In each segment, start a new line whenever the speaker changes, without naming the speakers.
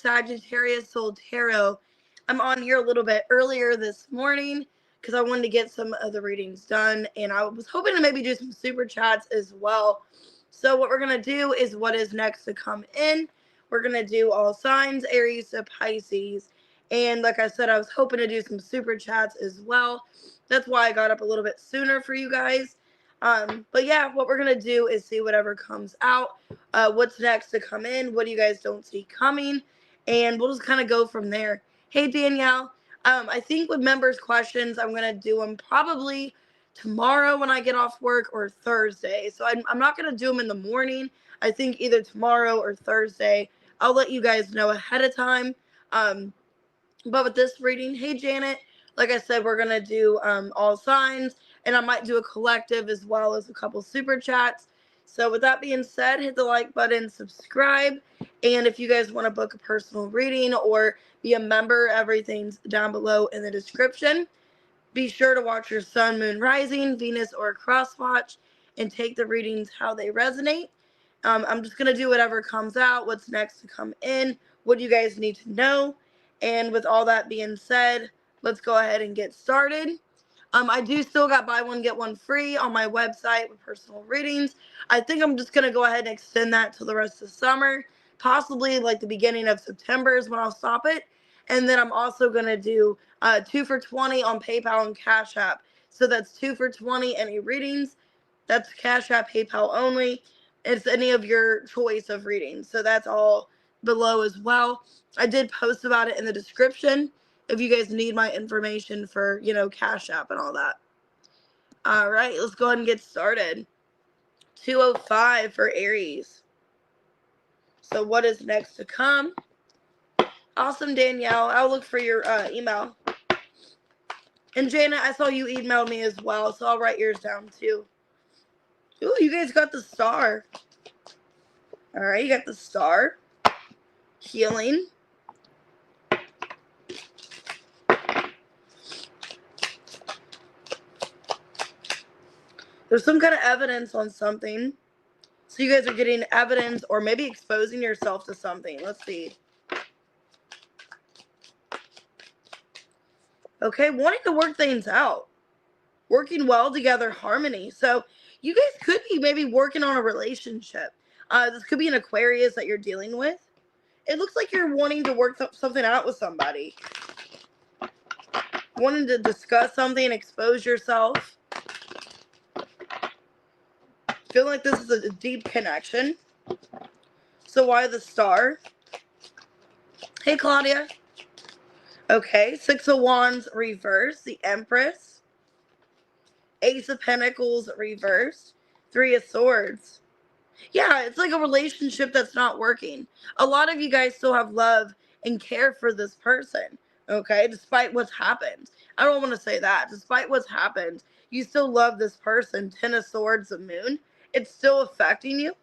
Sagittarius Soul Tarot. I'm on here a little bit earlier this morning because I wanted to get some of the readings done, and I was hoping to maybe do some super chats as well. So what we're going to do is what is next to come in. We're going to do all signs, Aries to Pisces. And like I said, I was hoping to do some super chats as well. That's why I got up a little bit sooner for you guys. But yeah, what we're going to do is see whatever comes out. What's next to come in, what you guys don't see coming, and we'll just kind of go from there. Hey, Danielle, I think with members' questions, I'm going to do them probably tomorrow when I get off work or Thursday. So I'm not going to do them in the morning. I think either tomorrow or Thursday. I'll let you guys know ahead of time. But with this reading, hey, Janet, like I said, we're going to do all signs, and I might do a collective as well as a couple super chats. So with that being said, hit the like button, subscribe, and if you guys want to book a personal reading or be a member, everything's down below in the description. Be sure to watch your sun, moon, rising, Venus, or cross watch, and take the readings how they resonate. I'm just going to do whatever comes out, what's next to come in, what you guys need to know. And with all that being said, let's go ahead and get started. I do still got buy one, get one free on my website with personal readings. I think I'm just going to go ahead and extend that to the rest of summer. Possibly like the beginning of September is when I'll stop it. And then I'm also going to do 2 for $20 on PayPal and Cash App. So that's 2 for $20 any readings. That's Cash App, PayPal only. It's any of your choice of readings. So that's all below as well. I did post about it in the description if you guys need my information for, Cash App and all that. All right, let's go ahead and get started. 205 for Aries. So what is next to come? Awesome, Danielle. I'll look for your email. And Jana, I saw you emailed me as well, so I'll write yours down too. Ooh, you guys got the star. All right, you got the star. Healing. There's some kind of evidence on something. So you guys are getting evidence or maybe exposing yourself to something. Let's see. Okay, wanting to work things out. Working well together, harmony. So you guys could be maybe working on a relationship. This could be an Aquarius that you're dealing with. It looks like you're wanting to work something out with somebody. Wanting to discuss something, expose yourself. Feeling like this is a deep connection. So why the star? Hey, Claudia. Okay, 6 of Wands reversed, the Empress. Ace of Pentacles reversed, 3 of Swords. Yeah, it's like a relationship that's not working. A lot of you guys still have love and care for this person, okay, despite what's happened. I don't want to say that. Despite what's happened, you still love this person. 10 of Swords, the Moon. It's still affecting you.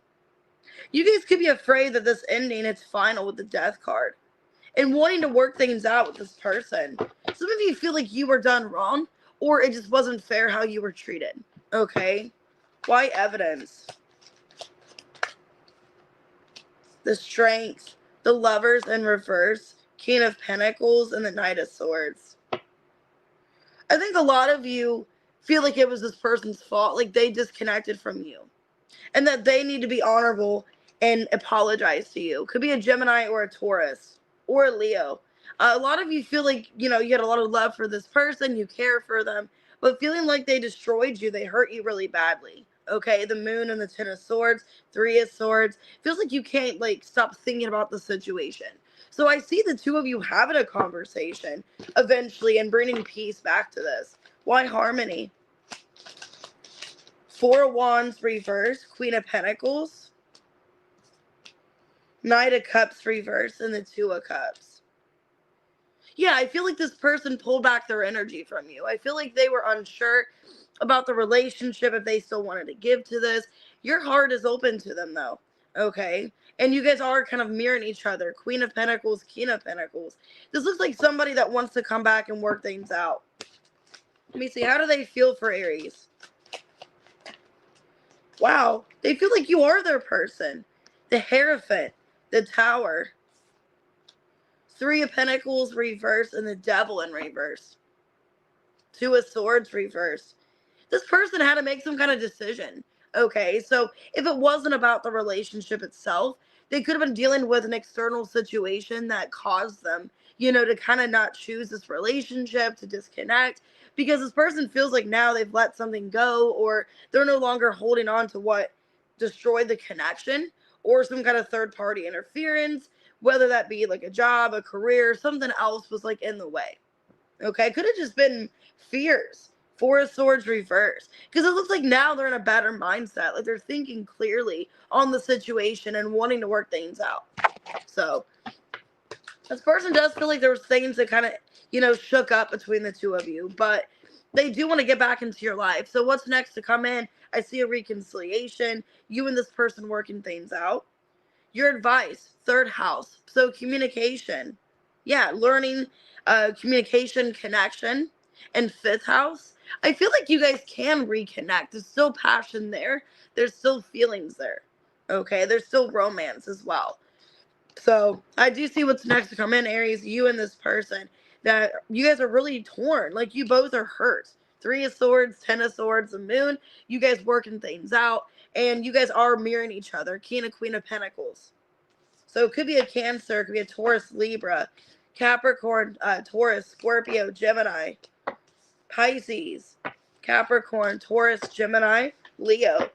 You guys could be afraid that this ending is final with the Death card and wanting to work things out with this person. Some of you feel like you were done wrong or it just wasn't fair how you were treated, okay? Why evidence? The Strength, the Lovers in reverse, King of Pentacles, and the Knight of Swords. I think a lot of you feel like it was this person's fault, like they disconnected from you, and that they need to be honorable and apologize to you. Could be a Gemini or a Taurus or a Leo. A lot of you feel like, you had a lot of love for this person, you care for them, but feeling like they destroyed you, they hurt you really badly. Okay, the Moon and the 10 of Swords, 3 of Swords. Feels like you can't, stop thinking about the situation. So I see the two of you having a conversation eventually and bringing peace back to this. Why harmony? 4 of Wands reverse, Queen of Pentacles, Knight of Cups reverse, and the 2 of Cups. Yeah, I feel like this person pulled back their energy from you. I feel like they were unsure about the relationship, if they still wanted to give to this. Your heart is open to them, though, okay? And you guys are kind of mirroring each other. Queen of Pentacles, King of Pentacles. This looks like somebody that wants to come back and work things out. Let me see. How do they feel for Aries? Wow. They feel like you are their person. The Hierophant. The Tower. Three of Pentacles reversed and the Devil in reverse. Two of Swords reversed. This person had to make some kind of decision. Okay, so if it wasn't about the relationship itself, they could have been dealing with an external situation that caused them, to kind of not choose this relationship, to disconnect, because this person feels like now they've let something go, or they're no longer holding on to what destroyed the connection, or some kind of third party interference, whether that be like a job, a career, something else was like in the way. Okay, could have just been fears. Four of Swords reverse. Because it looks like now they're in a better mindset. Like they're thinking clearly on the situation and wanting to work things out. So this person does feel like there was things that kind of, shook up between the two of you. But they do want to get back into your life. So what's next to come in? I see a reconciliation. You and this person working things out. Your advice, third house. So communication. Yeah, learning, communication, connection. And fifth house, I feel like you guys can reconnect. There's still passion there. There's still feelings there. Okay, there's still romance as well. So I do see what's next to come in, Aries. You and this person, that you guys are really torn. Like you both are hurt. Three of Swords, 10 of Swords, the Moon. You guys working things out. And you guys are mirroring each other. King and Queen of Pentacles. So it could be a Cancer. It could be a Taurus, Libra, Capricorn, Taurus, Scorpio, Gemini, Pisces, Capricorn, Taurus, Gemini, Leo,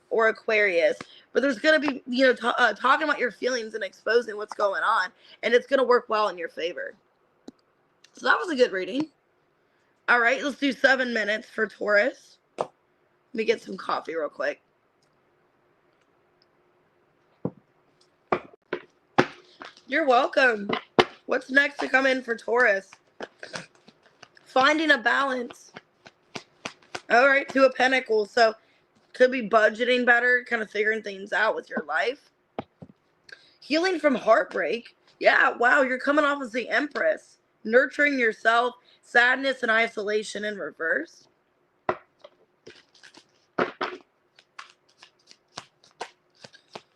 or Aquarius. But there's going to be, talking about your feelings and exposing what's going on. And it's going to work well in your favor. So that was a good reading. All right, let's do 7 minutes for Taurus. Let me get some coffee real quick. You're welcome. What's next to come in for Taurus? Finding a balance. All right, Two of Pentacles. So could be budgeting better, kind of figuring things out with your life. Healing from heartbreak. Yeah, wow, you're coming off as the Empress. Nurturing yourself. Sadness and isolation in reverse.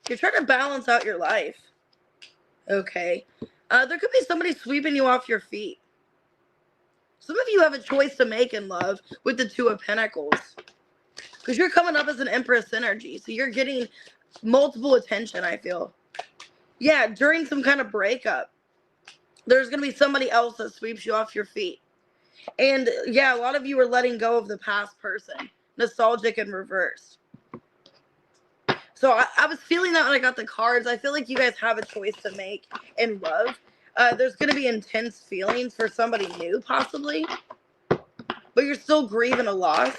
You're trying to balance out your life. Okay. There could be somebody sweeping you off your feet. Some of you have a choice to make in love with the Two of Pentacles. Because you're coming up as an Empress energy. So you're getting multiple attention, I feel. Yeah, during some kind of breakup, there's going to be somebody else that sweeps you off your feet. And yeah, a lot of you are letting go of the past person. Nostalgic and reversed. So I was feeling that when I got the cards. I feel like you guys have a choice to make in love. There's going to be intense feelings for somebody new, possibly. But you're still grieving a loss.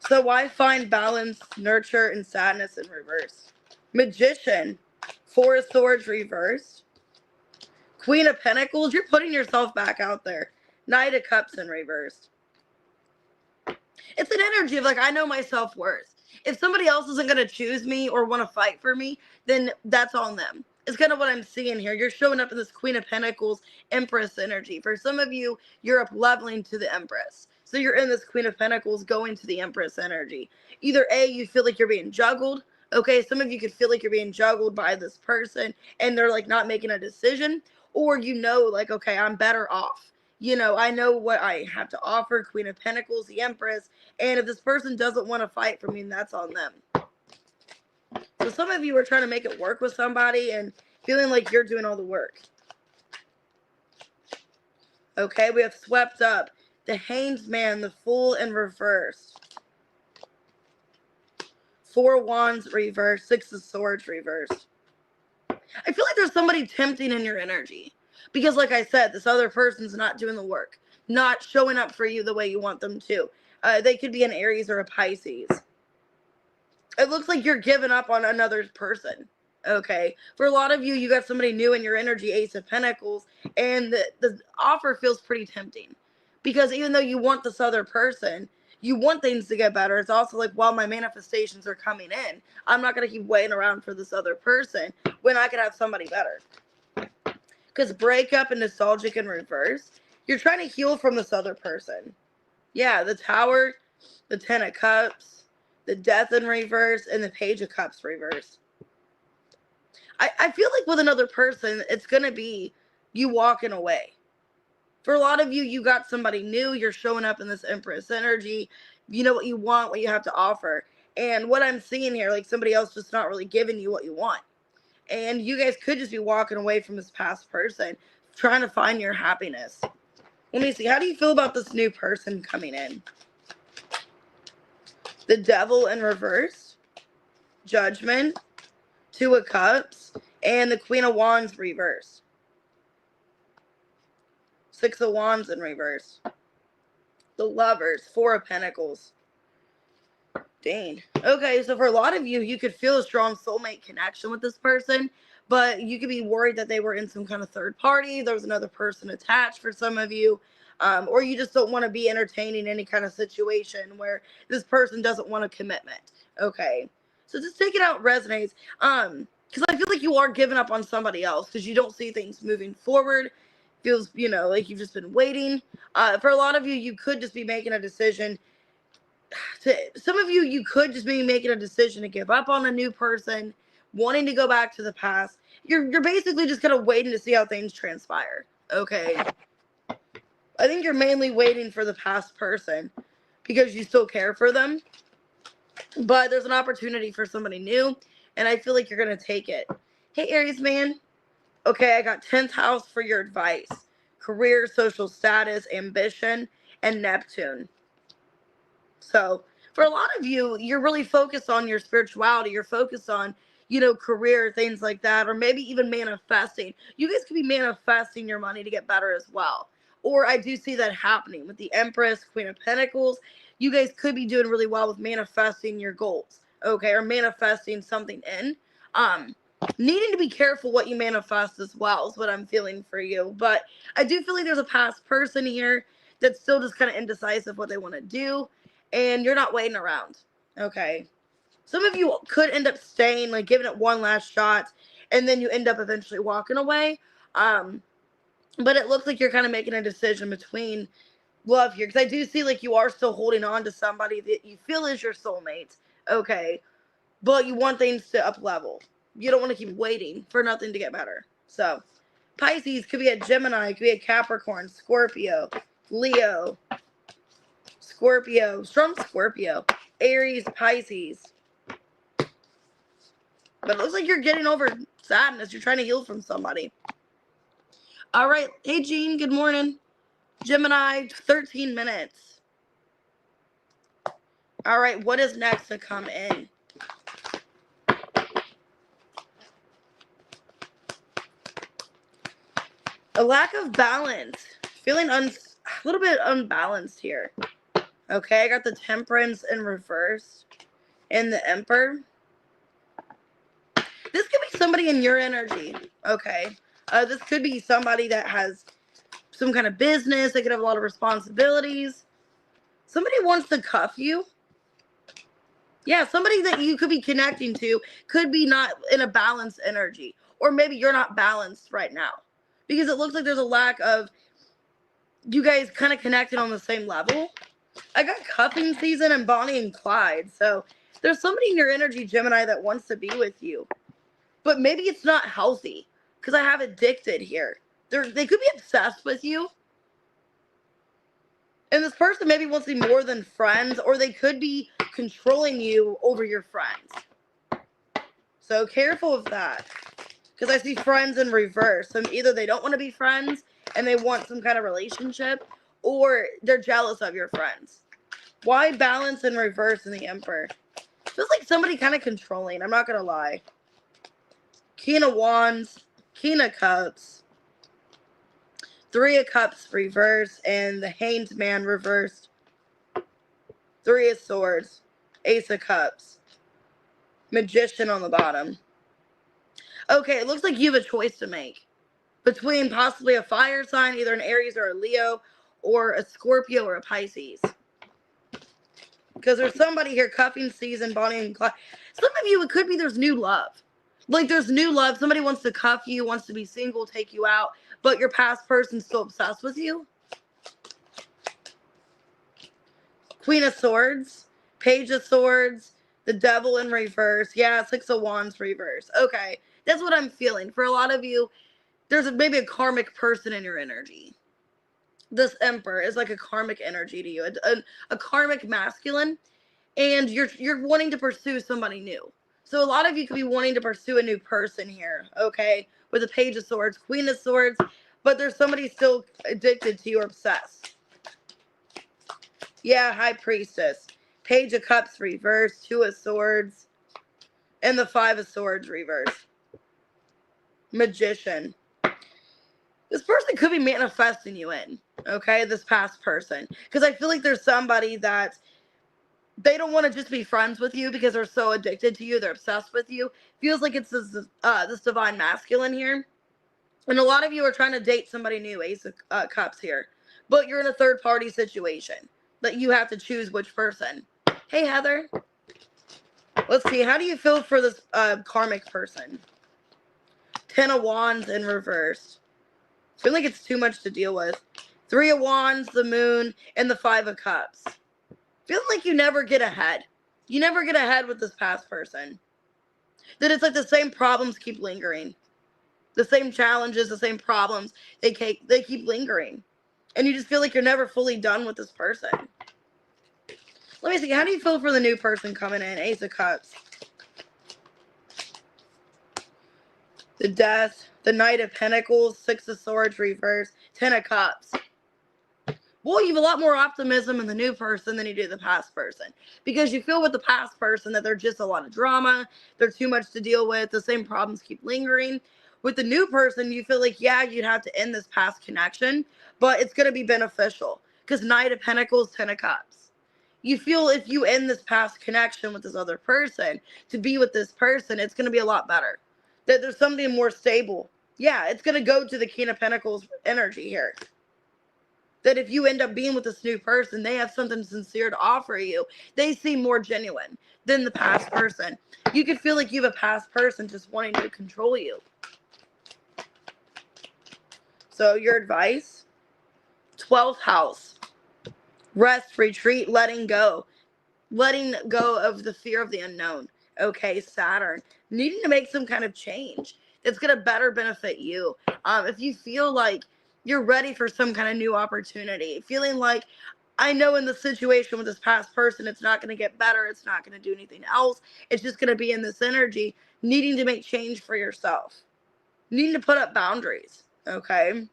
So why find balance, nurture, and sadness in reverse? Magician. Four of Swords reversed. Queen of Pentacles. You're putting yourself back out there. Knight of Cups in reversed. It's an energy of like, I know my self-worth. If somebody else isn't going to choose me or want to fight for me, then that's on them. It's kind of what I'm seeing here. You're showing up in this Queen of Pentacles, Empress energy. For some of you, you're up leveling to the Empress. So you're in this Queen of Pentacles going to the Empress energy. Either A, you feel like you're being juggled. Okay, some of you could feel like you're being juggled by this person and they're like not making a decision. Or like, okay, I'm better off. I know what I have to offer, Queen of Pentacles, the Empress, and if this person doesn't want to fight for me, then that's on them. So some of you are trying to make it work with somebody and feeling like you're doing all the work. Okay, we have swept up. The Hanged Man, the Fool in reverse. Four Wands reversed. Six of Swords reversed. I feel like there's somebody tempting in your energy. Because like I said, this other person's not doing the work. Not showing up for you the way you want them to. They could be an Aries or a Pisces. It looks like you're giving up on another person. Okay. For a lot of you, you got somebody new in your energy, Ace of Pentacles. And the offer feels pretty tempting. Because even though you want this other person, you want things to get better. It's also like, well, my manifestations are coming in. I'm not going to keep waiting around for this other person when I could have somebody better. Because breakup and nostalgic in reverse, you're trying to heal from this other person. Yeah, the Tower, the Ten of Cups, the Death in reverse, and the Page of Cups reverse. I feel like with another person, it's going to be you walking away. For a lot of you, you got somebody new. You're showing up in this Empress energy. You know what you want, what you have to offer. And what I'm seeing here, like somebody else just not really giving you what you want. And you guys could just be walking away from this past person, trying to find your happiness. Let me see. How do you feel about this new person coming in? The Devil in reverse, Judgment, Two of Cups, and the Queen of Wands reverse. Six of Wands in reverse. The Lovers, Four of Pentacles. Dang. Okay, so for a lot of you, you could feel a strong soulmate connection with this person, but you could be worried that they were in some kind of third party. There was another person attached for some of you, or you just don't want to be entertaining any kind of situation where this person doesn't want a commitment. Okay, so just take it out resonates. Because I feel like you are giving up on somebody else because you don't see things moving forward. Feels, you know, like you've just been waiting. For a lot of you, you could just be making a decision. Some of you, you could just be making a decision to give up on a new person, wanting to go back to the past. You're basically just kind of waiting to see how things transpire. Okay. I think you're mainly waiting for the past person because you still care for them. But there's an opportunity for somebody new, and I feel like you're going to take it. Hey, Aries man. Okay, I got 10th house for your advice. Career, social status, ambition, and Neptune. So for a lot of you, you're really focused on your spirituality. You're focused on, you know, career, things like that, or maybe even manifesting. You guys could be manifesting your money to get better as well. Or I do see that happening with the Empress, Queen of Pentacles. You guys could be doing really well with manifesting your goals, okay, or manifesting something in. Needing to be careful what you manifest as well is what I'm feeling for you. But I do feel like there's a past person here that's still just kind of indecisive what they want to do, and you're not waiting around. Okay. Some of you could end up staying, like giving it one last shot, and then you end up eventually walking away. But it looks like you're kind of making a decision between love here, because I do see like you are still holding on to somebody that you feel is your soulmate. Okay. But you want things to up level. You don't want to keep waiting for nothing to get better. So Pisces could be a Gemini, could be a Capricorn, Scorpio, Leo, Scorpio, strong Scorpio, Aries, Pisces. But it looks like you're getting over sadness. You're trying to heal from somebody. All right. Hey, Jean, good morning. Gemini, 13 minutes. All right. What is next to come in? A lack of balance. Feeling a little bit unbalanced here. Okay, I got the Temperance in reverse and the Emperor. This could be somebody in your energy. Okay. This could be somebody that has some kind of business. They could have a lot of responsibilities. Somebody wants to cuff you. Yeah, somebody that you could be connecting to could be not in a balanced energy. Or maybe you're not balanced right now. Because it looks like there's a lack of you guys kind of connecting on the same level. I got cuffing season and Bonnie and Clyde. So there's somebody in your energy, Gemini, that wants to be with you. But maybe it's not healthy. Because I have addicted here. They could be obsessed with you. And this person maybe wants to be more than friends. Or they could be controlling you over your friends. So careful of that. Because I see friends in reverse. So either they don't want to be friends and they want some kind of relationship, or they're jealous of your friends. Why balance in reverse in the Emperor? Feels like somebody kind of controlling. I'm not going to lie. King of Wands, King of Cups, Three of Cups reversed, and the Hanged Man reversed. Three of Swords, Ace of Cups, Magician on the bottom. Okay, it looks like you have a choice to make between possibly a fire sign, either an Aries or a Leo, or a Scorpio or a Pisces. Because there's somebody here, cuffing season, Bonnie and Clyde. Some of you, it could be there's new love. Like there's new love. Somebody wants to cuff you, wants to be single, take you out, but your past person's still obsessed with you. Queen of Swords, Page of Swords, the Devil in reverse. Yeah, Six of Wands reverse. Okay. That's what I'm feeling. For a lot of you, there's maybe a karmic person in your energy. This Emperor is like a karmic energy to you, a karmic masculine, and you're wanting to pursue somebody new. So a lot of you could be wanting to pursue a new person here, okay? With the Page of Swords, Queen of Swords, but there's somebody still addicted to you or obsessed. Yeah, High Priestess. Page of Cups reverse, Two of Swords, and the Five of Swords reverse. Magician. This person could be manifesting you in, okay? This past person. Because I feel like there's somebody that they don't want to just be friends with you because they're so addicted to you. They're obsessed with you. Feels like it's this divine masculine here. And a lot of you are trying to date somebody new, Ace of Cups here. But you're in a third party situation that you have to choose which person. Hey, Heather. Let's see. How do you feel for this karmic person? 10 of Wands in reverse. I feel like it's too much to deal with. 3 of Wands, the Moon, and the 5 of Cups. Feeling like you never get ahead. You never get ahead with this past person. That it's like the same problems keep lingering. The same challenges, the same problems, they keep lingering. And you just feel like you're never fully done with this person. Let me see, how do you feel for the new person coming in? Ace of Cups. The Death, the Knight of Pentacles, 6 of Swords reverse, 10 of Cups. Well, you have a lot more optimism in the new person than you do the past person. Because you feel with the past person that they're just a lot of drama, they're too much to deal with, the same problems keep lingering. With the new person, you feel like, yeah, you'd have to end this past connection, but it's going to be beneficial. Because Knight of Pentacles, 10 of Cups. You feel if you end this past connection with this other person, to be with this person, it's going to be a lot better. That there's something more stable. Yeah, it's going to go to the King of Pentacles energy here. That if you end up being with this new person, they have something sincere to offer you. They seem more genuine than the past person. You could feel like you have a past person just wanting to control you. So your advice, 12th house, rest, retreat, letting go of the fear of the unknown. Okay, Saturn, needing to make some kind of change that's going to better benefit you. If you feel like you're ready for some kind of new opportunity, feeling like, I know in the situation with this past person, it's not going to get better. It's not going to do anything else. It's just going to be in this energy, needing to make change for yourself, needing to put up boundaries. Okay.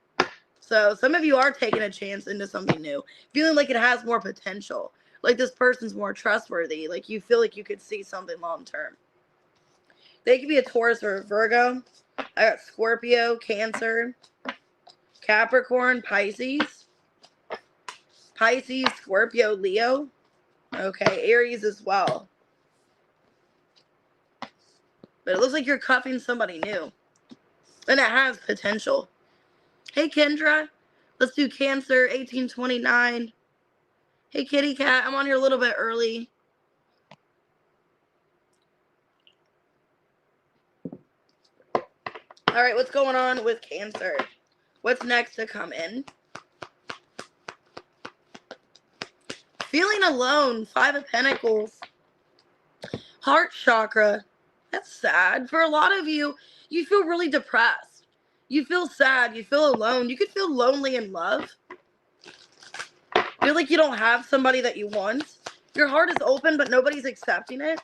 So some of you are taking a chance into something new, feeling like it has more potential. Like this person's more trustworthy. Like you feel like you could see something long term. They could be a Taurus or a Virgo. I got Scorpio, Cancer, Capricorn, Pisces, Scorpio, Leo. Okay, Aries as well. But it looks like you're cuffing somebody new. And it has potential. Hey, Kendra. Let's do Cancer, 1829. Hey, Kitty Cat. I'm on here a little bit early. All right, what's going on with Cancer? What's next to come in? Feeling alone, 5 of Pentacles. Heart chakra. That's sad. For a lot of you, you feel really depressed. You feel sad. You feel alone. You could feel lonely in love. Feel like you don't have somebody that you want. Your heart is open, but nobody's accepting it.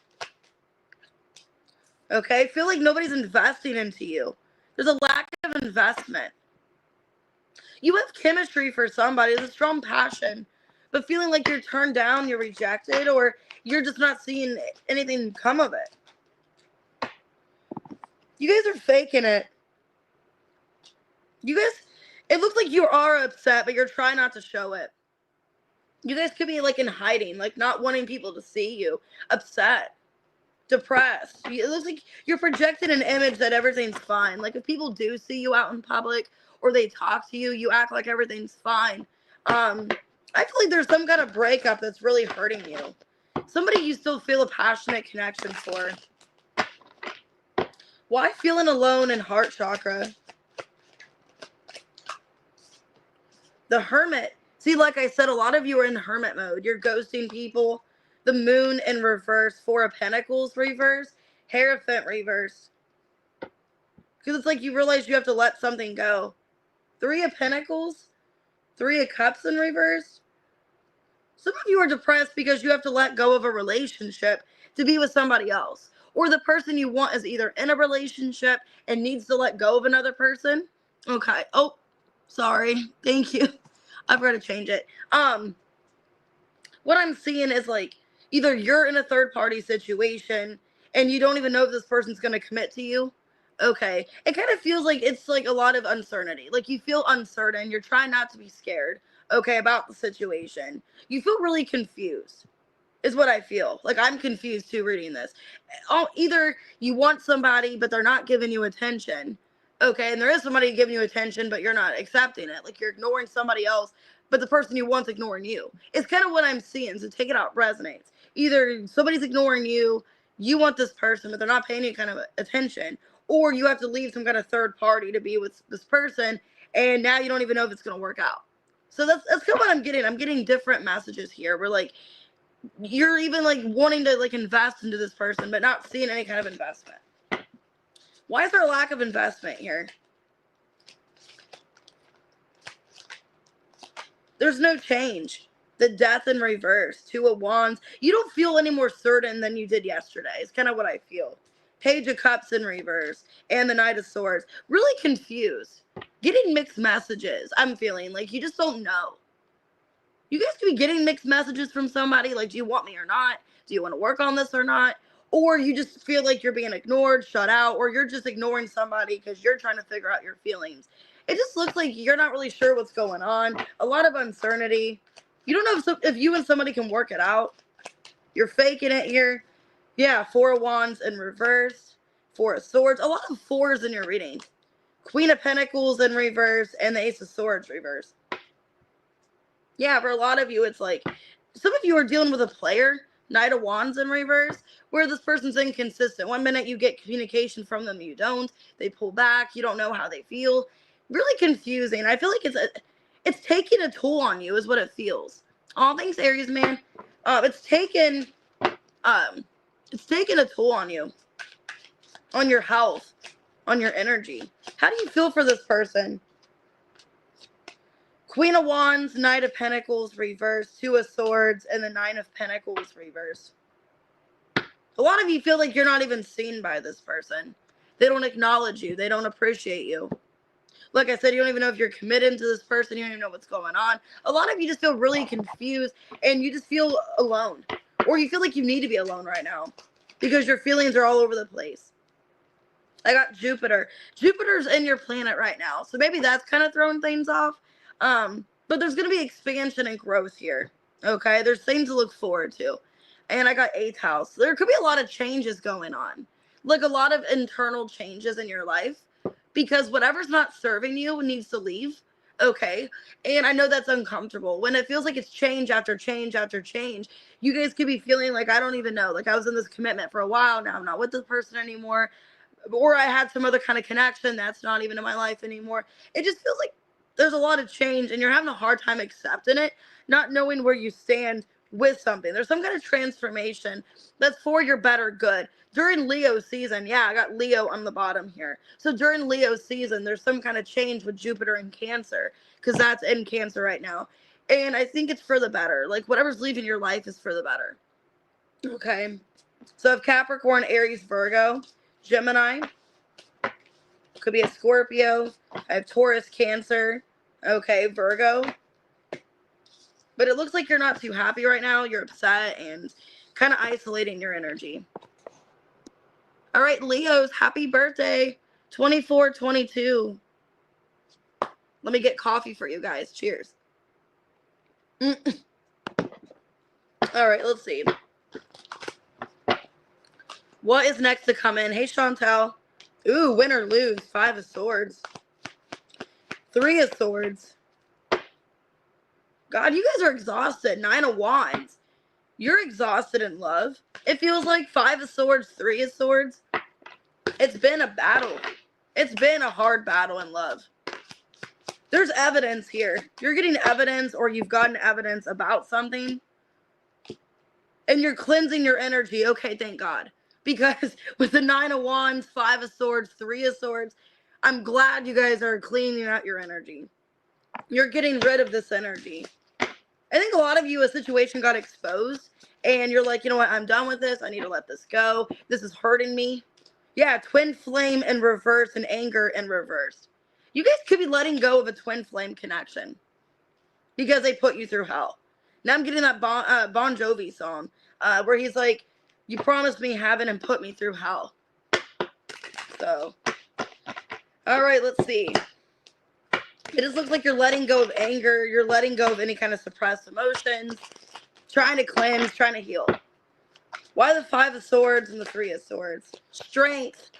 Okay? Feel like nobody's investing into you. There's a lack of investment. You have chemistry for somebody. There's a strong passion. But feeling like you're turned down, you're rejected, or you're just not seeing anything come of it. You guys are faking it. You guys, it looks like you are upset, but you're trying not to show it. You guys could be like in hiding, like not wanting people to see you, upset, depressed. It looks like you're projecting an image that everything's fine. Like if people do see you out in public or they talk to you, you act like everything's fine. I feel like there's some kind of breakup that's really hurting you. Somebody you still feel a passionate connection for. Why feeling alone in heart chakra? The Hermit. See, like I said, a lot of you are in hermit mode. You're ghosting people. The Moon in reverse. 4 of Pentacles reverse. Hierophant reverse. Because it's like you realize you have to let something go. 3 of Pentacles, 3 of Cups in reverse. Some of you are depressed because you have to let go of a relationship to be with somebody else. Or the person you want is either in a relationship and needs to let go of another person. Okay. Oh, sorry. Thank you. I've got to change it. What I'm seeing is like either you're in a third party situation and you don't even know if this person's going to commit to you. Okay. It kind of feels like it's like a lot of uncertainty. Like you feel uncertain. You're trying not to be scared, okay, about the situation. You feel really confused, is what I feel. Like I'm confused too reading this. Either you want somebody, but they're not giving you attention. Okay. And there is somebody giving you attention, but you're not accepting it. Like you're ignoring somebody else, but the person you want's ignoring you. It's kind of what I'm seeing. So take it out, resonates. Either somebody's ignoring you, you want this person, but they're not paying any kind of attention, or you have to leave some kind of third party to be with this person, and now you don't even know if it's going to work out. So that's kind of what I'm getting. I'm getting different messages here. We're like, you're even like wanting to like invest into this person, but not seeing any kind of investment. Why is there a lack of investment here? There's no change. The Death in reverse, 2 of Wands. You don't feel any more certain than you did yesterday. It's kind of what I feel. Page of Cups in reverse and the Knight of Swords. Really confused. Getting mixed messages. I'm feeling like you just don't know. You guys could be getting mixed messages from somebody like, do you want me or not? Do you want to work on this or not? Or you just feel like you're being ignored, shut out, or you're just ignoring somebody because you're trying to figure out your feelings. It just looks like you're not really sure what's going on. A lot of uncertainty. You don't know if you and somebody can work it out. You're faking it here. Yeah, 4 of Wands in reverse. 4 of Swords. A lot of 4s in your reading. Queen of Pentacles in reverse and the Ace of Swords reverse. Yeah, for a lot of you, it's like some of you are dealing with a player, Knight of Wands in reverse, where this person's inconsistent. One minute you get communication from them, you don't. They pull back. You don't know how they feel. Really confusing. I feel like it's taking a toll on you, is what it feels. Oh, thanks, Aries, man. It's taken a toll on you, on your health, on your energy. How do you feel for this person? Queen of Wands, Knight of Pentacles reverse, 2 of Swords, and the 9 of Pentacles reverse. A lot of you feel like you're not even seen by this person. They don't acknowledge you. They don't appreciate you. Like I said, you don't even know if you're committed to this person. You don't even know what's going on. A lot of you just feel really confused, and you just feel alone. Or you feel like you need to be alone right now because your feelings are all over the place. I got Jupiter. Jupiter's in your planet right now, so maybe that's kind of throwing things off. But there's going to be expansion and growth here. Okay, there's things to look forward to. And I got 8th house. There could be a lot of changes going on, like a lot of internal changes in your life, because whatever's not serving you needs to leave. Okay, and I know that's uncomfortable when it feels like it's change after change after change. You guys could be feeling like, I don't even know, like I was in this commitment for a while now, I'm not with this person anymore, or I had some other kind of connection that's not even in my life anymore. It just feels like there's a lot of change and you're having a hard time accepting it, not knowing where you stand with something. There's some kind of transformation that's for your better good. During Leo season, yeah, I got Leo on the bottom here. So during Leo season, there's some kind of change with Jupiter in Cancer, because that's in Cancer right now. And I think it's for the better. Like whatever's leaving your life is for the better. Okay. So I have Capricorn, Aries, Virgo, Gemini. Could be a Scorpio. I have Taurus, Cancer. Okay, Virgo. But it looks like you're not too happy right now. You're upset and kind of isolating your energy. All right, Leos, happy birthday. 24/22. Let me get coffee for you guys. Cheers. All right, let's see. What is next to come in? Hey, Chantel. Ooh, win or lose. 5 of Swords. 3 of Swords. God, you guys are exhausted. 9 of Wands. You're exhausted in love. It feels like 5 of Swords, 3 of Swords. It's been a battle. It's been a hard battle in love. There's evidence here. You're getting evidence, or you've gotten evidence about something, and you're cleansing your energy. Okay, thank God. Because with the 9 of Wands, 5 of Swords, 3 of Swords, I'm glad you guys are cleaning out your energy. You're getting rid of this energy. I think a lot of you, a situation got exposed and you're like, you know what, I'm done with this. I need to let this go. This is hurting me. Yeah, twin flame in reverse and anger in reverse. You guys could be letting go of a twin flame connection because they put you through hell. Now I'm getting that Bon Jovi song where he's like, you promised me heaven and put me through hell. So, all right, let's see. It just looks like you're letting go of anger. You're letting go of any kind of suppressed emotions. Trying to cleanse, trying to heal. Why the 5 of Swords and the 3 of Swords? Strength.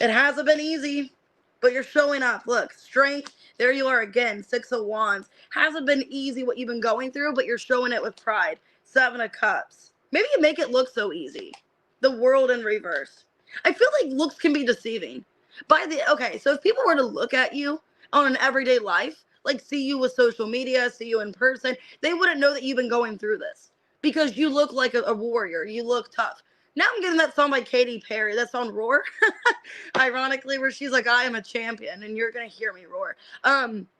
It hasn't been easy, but you're showing up. Look, strength. There you are again. 6 of Wands. Hasn't been easy what you've been going through, but you're showing it with pride. 7 of Cups. Maybe you make it look so easy. The World in reverse. I feel like looks can be deceiving. Okay, so if people were to look at you on an everyday life, like see you with social media, see you in person, they wouldn't know that you've been going through this because you look like a warrior. You look tough. Now I'm getting that song by Katy Perry. That song Roar, ironically, where she's like, I am a champion and you're going to hear me roar.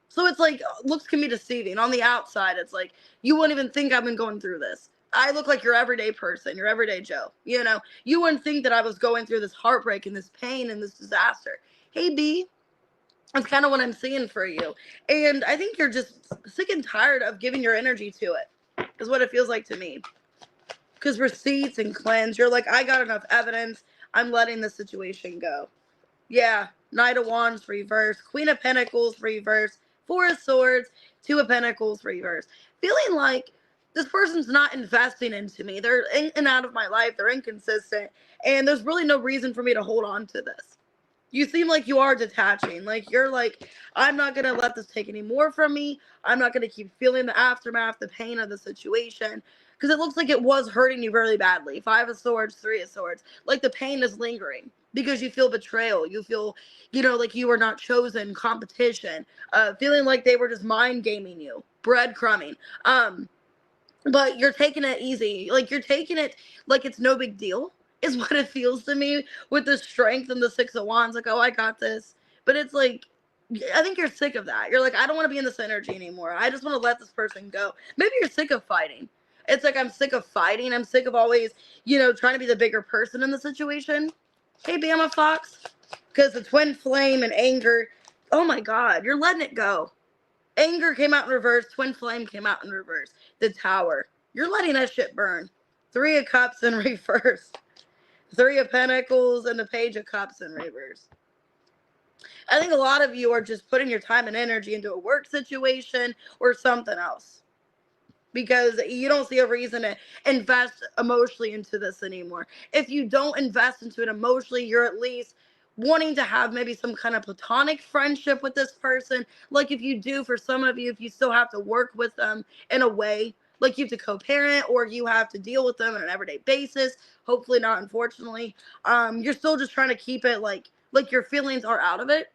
So it's like looks can be deceiving. On the outside, it's like you wouldn't even think I've been going through this. I look like your everyday person, your everyday Joe. You know, you wouldn't think that I was going through this heartbreak and this pain and this disaster. Hey, B, that's kind of what I'm seeing for you. And I think you're just sick and tired of giving your energy to it, is what it feels like to me. Because receipts and cleanse, you're like, I got enough evidence. I'm letting the situation go. Yeah, Knight of Wands reverse, Queen of Pentacles reverse, 4 of Swords, 2 of Pentacles reverse. Feeling like this person's not investing into me. They're in and out of my life. They're inconsistent. And there's really no reason for me to hold on to this. You seem like you are detaching. Like, you're like, I'm not going to let this take any more from me. I'm not going to keep feeling the aftermath, the pain of the situation. Because it looks like it was hurting you really badly. 5 of Swords, 3 of Swords. Like, the pain is lingering. Because you feel betrayal. You feel, you know, like you were not chosen, competition. Feeling like they were just mind gaming you. Breadcrumbing. But you're taking it easy. Like, you're taking it like it's no big deal, is what it feels to me with the strength and the 6 of Wands. Like, oh, I got this. But it's like, I think you're sick of that. You're like, I don't want to be in this energy anymore. I just want to let this person go. Maybe you're sick of fighting. It's like, I'm sick of fighting. I'm sick of always, you know, trying to be the bigger person in the situation. Hey, Bama Fox. Because the twin flame and anger, oh my God, you're letting it go. Anger came out in reverse. Twin flame came out in reverse. The Tower. You're letting that shit burn. 3 of Cups in reverse. 3 of Pentacles and the Page of Cups in reverse. I think a lot of you are just putting your time and energy into a work situation or something else. Because you don't see a reason to invest emotionally into this anymore. If you don't invest into it emotionally, you're at least wanting to have maybe some kind of platonic friendship with this person. Like if you do, for some of you, if you still have to work with them in a way, like you have to co-parent or you have to deal with them on an everyday basis, hopefully not, unfortunately, you're still just trying to keep it like your feelings are out of it.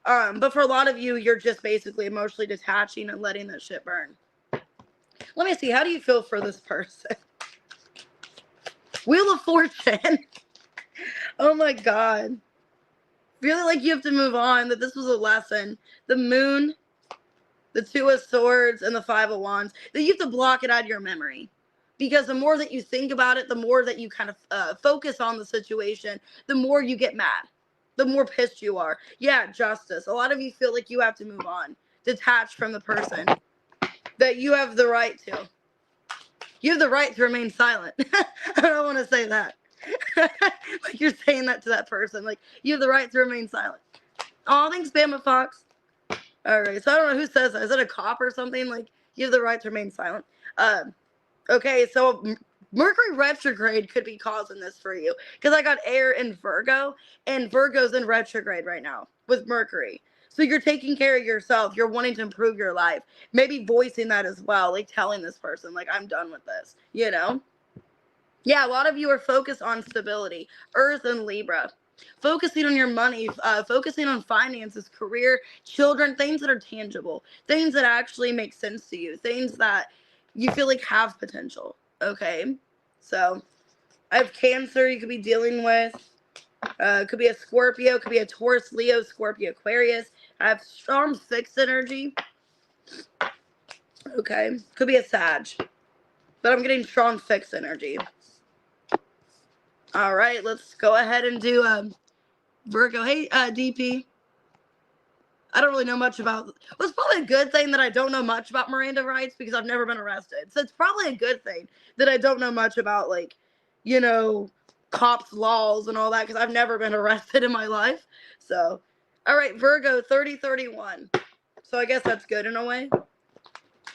But for a lot of you, you're just basically emotionally detaching and letting that shit burn. Let me see. How do you feel for this person? Wheel of Fortune. Oh my God. Feeling like you have to move on, that this was a lesson. The Moon, the 2 of Swords, and the 5 of Wands. That you have to block it out of your memory. Because the more that you think about it, the more that you kind of focus on the situation, the more you get mad. The more pissed you are. Yeah, Justice. A lot of you feel like you have to move on. Detach from the person. That you have the right to. You have the right to remain silent. I don't want to say that. Like you're saying that to that person. Like, you have the right to remain silent. Oh, thanks, Bama Fox. All right, so I don't know who says that. Is it a cop or something? Like, you have the right to remain silent. Okay, so Mercury retrograde could be causing this for you. Because I got air in Virgo, and Virgo's in retrograde right now with Mercury. So you're taking care of yourself. You're wanting to improve your life. Maybe voicing that as well. Like telling this person, like, I'm done with this. You know? Yeah, a lot of you are focused on stability. Earth and Libra. Focusing on your money. Focusing on finances, career, children. Things that are tangible. Things that actually make sense to you. Things that you feel like have potential. Okay? So, I have Cancer you could be dealing with. Could be a Scorpio, could be a Taurus, Leo, Scorpio, Aquarius. I have strong fixed energy. Okay, could be a Sag, but I'm getting strong fixed energy. All right, let's go ahead and do Virgo. Hey, DP. I don't really know much about. Well, it's probably a good thing that I don't know much about Miranda rights because I've never been arrested. So it's probably a good thing that I don't know much about, like, you know, cops' laws and all that because I've never been arrested in my life. So, all right, Virgo 3031. So I guess that's good in a way.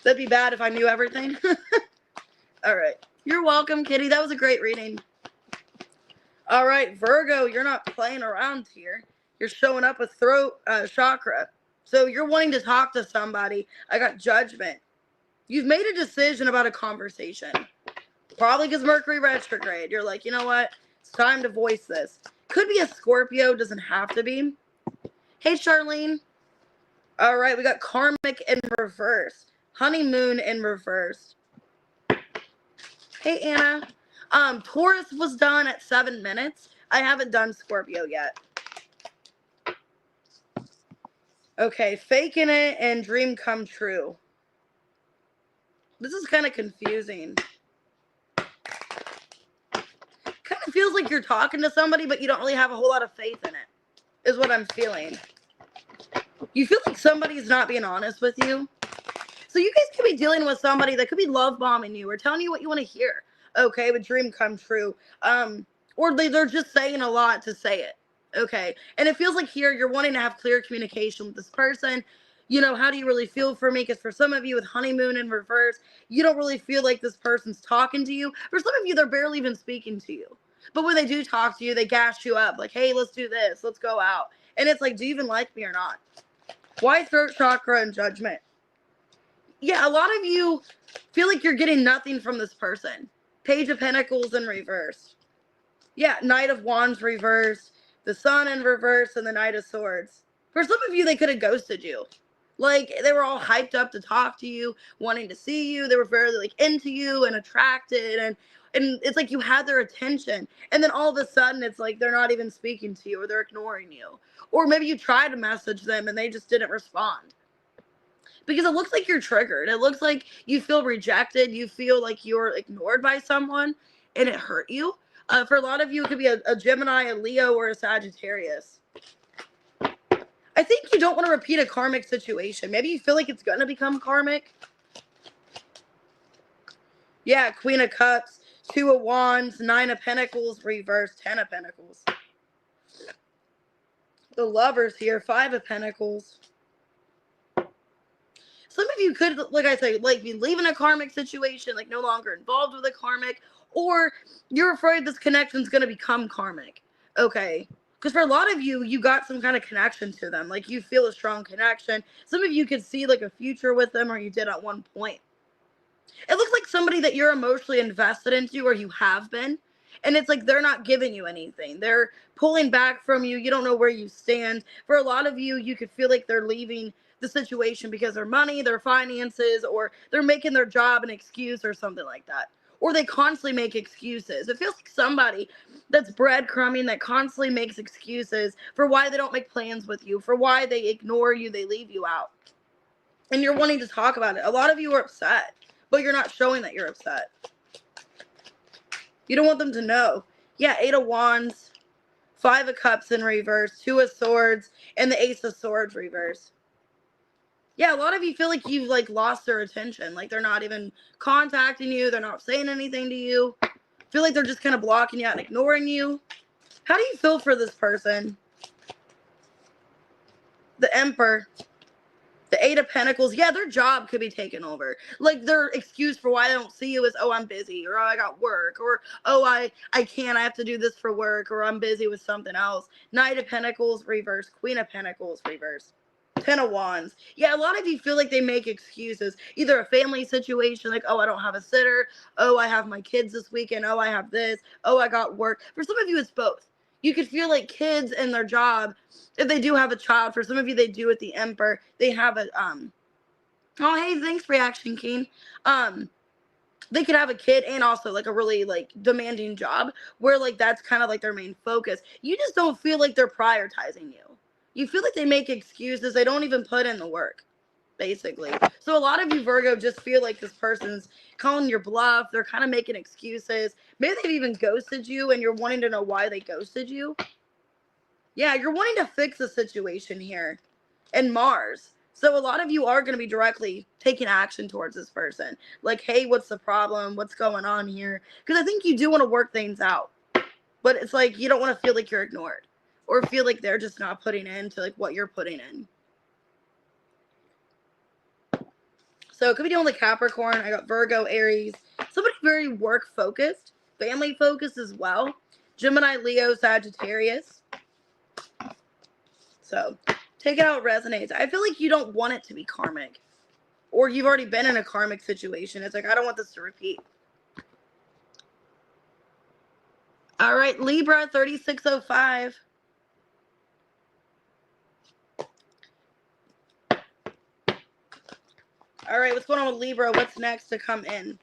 That'd be bad if I knew everything. All right. You're welcome, Kitty. That was a great reading. All right, Virgo, you're not playing around here. You're showing up with throat chakra. So you're wanting to talk to somebody. I got Judgment. You've made a decision about a conversation. Probably because Mercury retrograde. You're like, you know what? It's time to voice this. Could be a Scorpio. Doesn't have to be. Hey, Charlene. All right, we got Karmic in reverse. Honeymoon in reverse. Hey, Anna. Taurus was done at 7 minutes. I haven't done Scorpio yet. Okay, faking it and dream come true. This is kind of confusing. Kind of feels like you're talking to somebody, but you don't really have a whole lot of faith in it, is what I'm feeling. You feel like somebody's not being honest with you. So you guys could be dealing with somebody that could be love bombing you or telling you what you want to hear. Okay, but dream come true. Or they're just saying a lot to say it. Okay, and it feels like here you're wanting to have clear communication with this person. You know, how do you really feel for me? Because for some of you with honeymoon in reverse, you don't really feel like this person's talking to you. For some of you, they're barely even speaking to you. But when they do talk to you, they gas you up. Like, hey, let's do this. Let's go out. And it's like, do you even like me or not? Why throat chakra and Judgment? Yeah, a lot of you feel like you're getting nothing from this person. Page of Pentacles in reverse. Yeah, Knight of Wands reversed. The Sun in reverse and the Knight of Swords. For some of you, they could have ghosted you. Like, they were all hyped up to talk to you, wanting to see you. They were very, like, into you and attracted. And it's like you had their attention. And then all of a sudden, it's like they're not even speaking to you or they're ignoring you. Or maybe you tried to message them and they just didn't respond. Because it looks like you're triggered. It looks like you feel rejected. You feel like you're ignored by someone and it hurt you. For a lot of you, it could be a Gemini, a Leo, or a Sagittarius. I think you don't want to repeat a karmic situation. Maybe you feel like it's going to become karmic. Yeah, Queen of Cups, Two of Wands, Nine of Pentacles, reverse, 10 of Pentacles. The Lovers here, 5 of Pentacles. Some of you could, like I said, like be leaving a karmic situation, like no longer involved with a karmic, or you're afraid this connection is going to become karmic. Okay. Because for a lot of you, you got some kind of connection to them. Like you feel a strong connection. Some of you could see like a future with them, or you did at one point. It looks like somebody that you're emotionally invested into, or you have been. And it's like they're not giving you anything. They're pulling back from you. You don't know where you stand. For a lot of you, you could feel like they're leaving the situation because their money, their finances, or they're making their job an excuse or something like that. Or they constantly make excuses. It feels like somebody that's breadcrumbing, that constantly makes excuses for why they don't make plans with you, for why they ignore you, they leave you out. And you're wanting to talk about it. A lot of you are upset, but you're not showing that you're upset. You don't want them to know. Yeah, 8 of Wands, 5 of Cups in reverse, 2 of Swords, and the Ace of Swords reverse. Yeah, a lot of you feel like you've like lost their attention. Like they're not even contacting you. They're not saying anything to you. Feel like they're just kind of blocking you out and ignoring you. How do you feel for this person? The Emperor. The 8 of Pentacles. Yeah, their job could be taken over. Like their excuse for why they don't see you is, oh, I'm busy, or oh, I got work, or oh, I can't, I have to do this for work, or I'm busy with something else. Knight of Pentacles reverse. Queen of Pentacles reverse. 10 of Wands. Yeah, a lot of you feel like they make excuses. Either a family situation, like, oh, I don't have a sitter. Oh, I have my kids this weekend. Oh, I have this. Oh, I got work. For some of you, it's both. You could feel like kids and their job, if they do have a child, for some of you, they do with the Emperor. They have a, oh, hey, thanks, Reaction King. they could have a kid and also like a really like demanding job where like that's kind of like their main focus. You just don't feel like they're prioritizing you. You feel like they make excuses. They don't even put in the work, basically. So a lot of you Virgo just feel like this person's calling your bluff. They're kind of making excuses. Maybe they've even ghosted you and you're wanting to know why they ghosted you. Yeah, you're wanting to fix the situation here. And Mars. So a lot of you are going to be directly taking action towards this person. Like, hey, what's the problem? What's going on here? Because I think you do want to work things out. But it's like you don't want to feel like you're ignored. Or feel like they're just not putting into like what you're putting in. So it could be dealing with Capricorn. I got Virgo, Aries. Somebody very work focused. Family focused as well. Gemini, Leo, Sagittarius. So take it how it resonates. I feel like you don't want it to be karmic. Or you've already been in a karmic situation. It's like, I don't want this to repeat. All right, Libra, 3605. All right, what's going on with Libra? What's next to come in?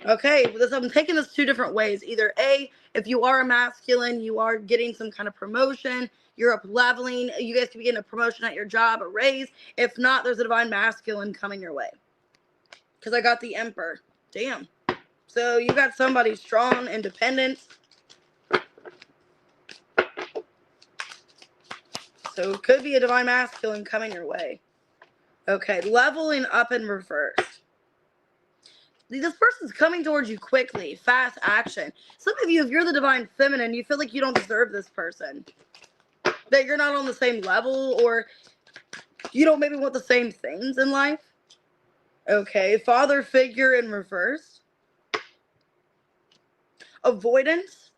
Okay, I'm taking this two different ways. Either A, if you are a masculine, you are getting some kind of promotion, you're up leveling, you guys could be getting a promotion at your job, a raise. If not, there's a divine masculine coming your way. Because I got the Emperor. Damn. So you got somebody strong, independent. So it could be a divine masculine coming your way. Okay, leveling up in reverse. This person's coming towards you quickly, fast action. Some of you, if you're the divine feminine, you feel like you don't deserve this person. That you're not on the same level, or you don't maybe want the same things in life. Okay, father figure in reverse. Avoidance.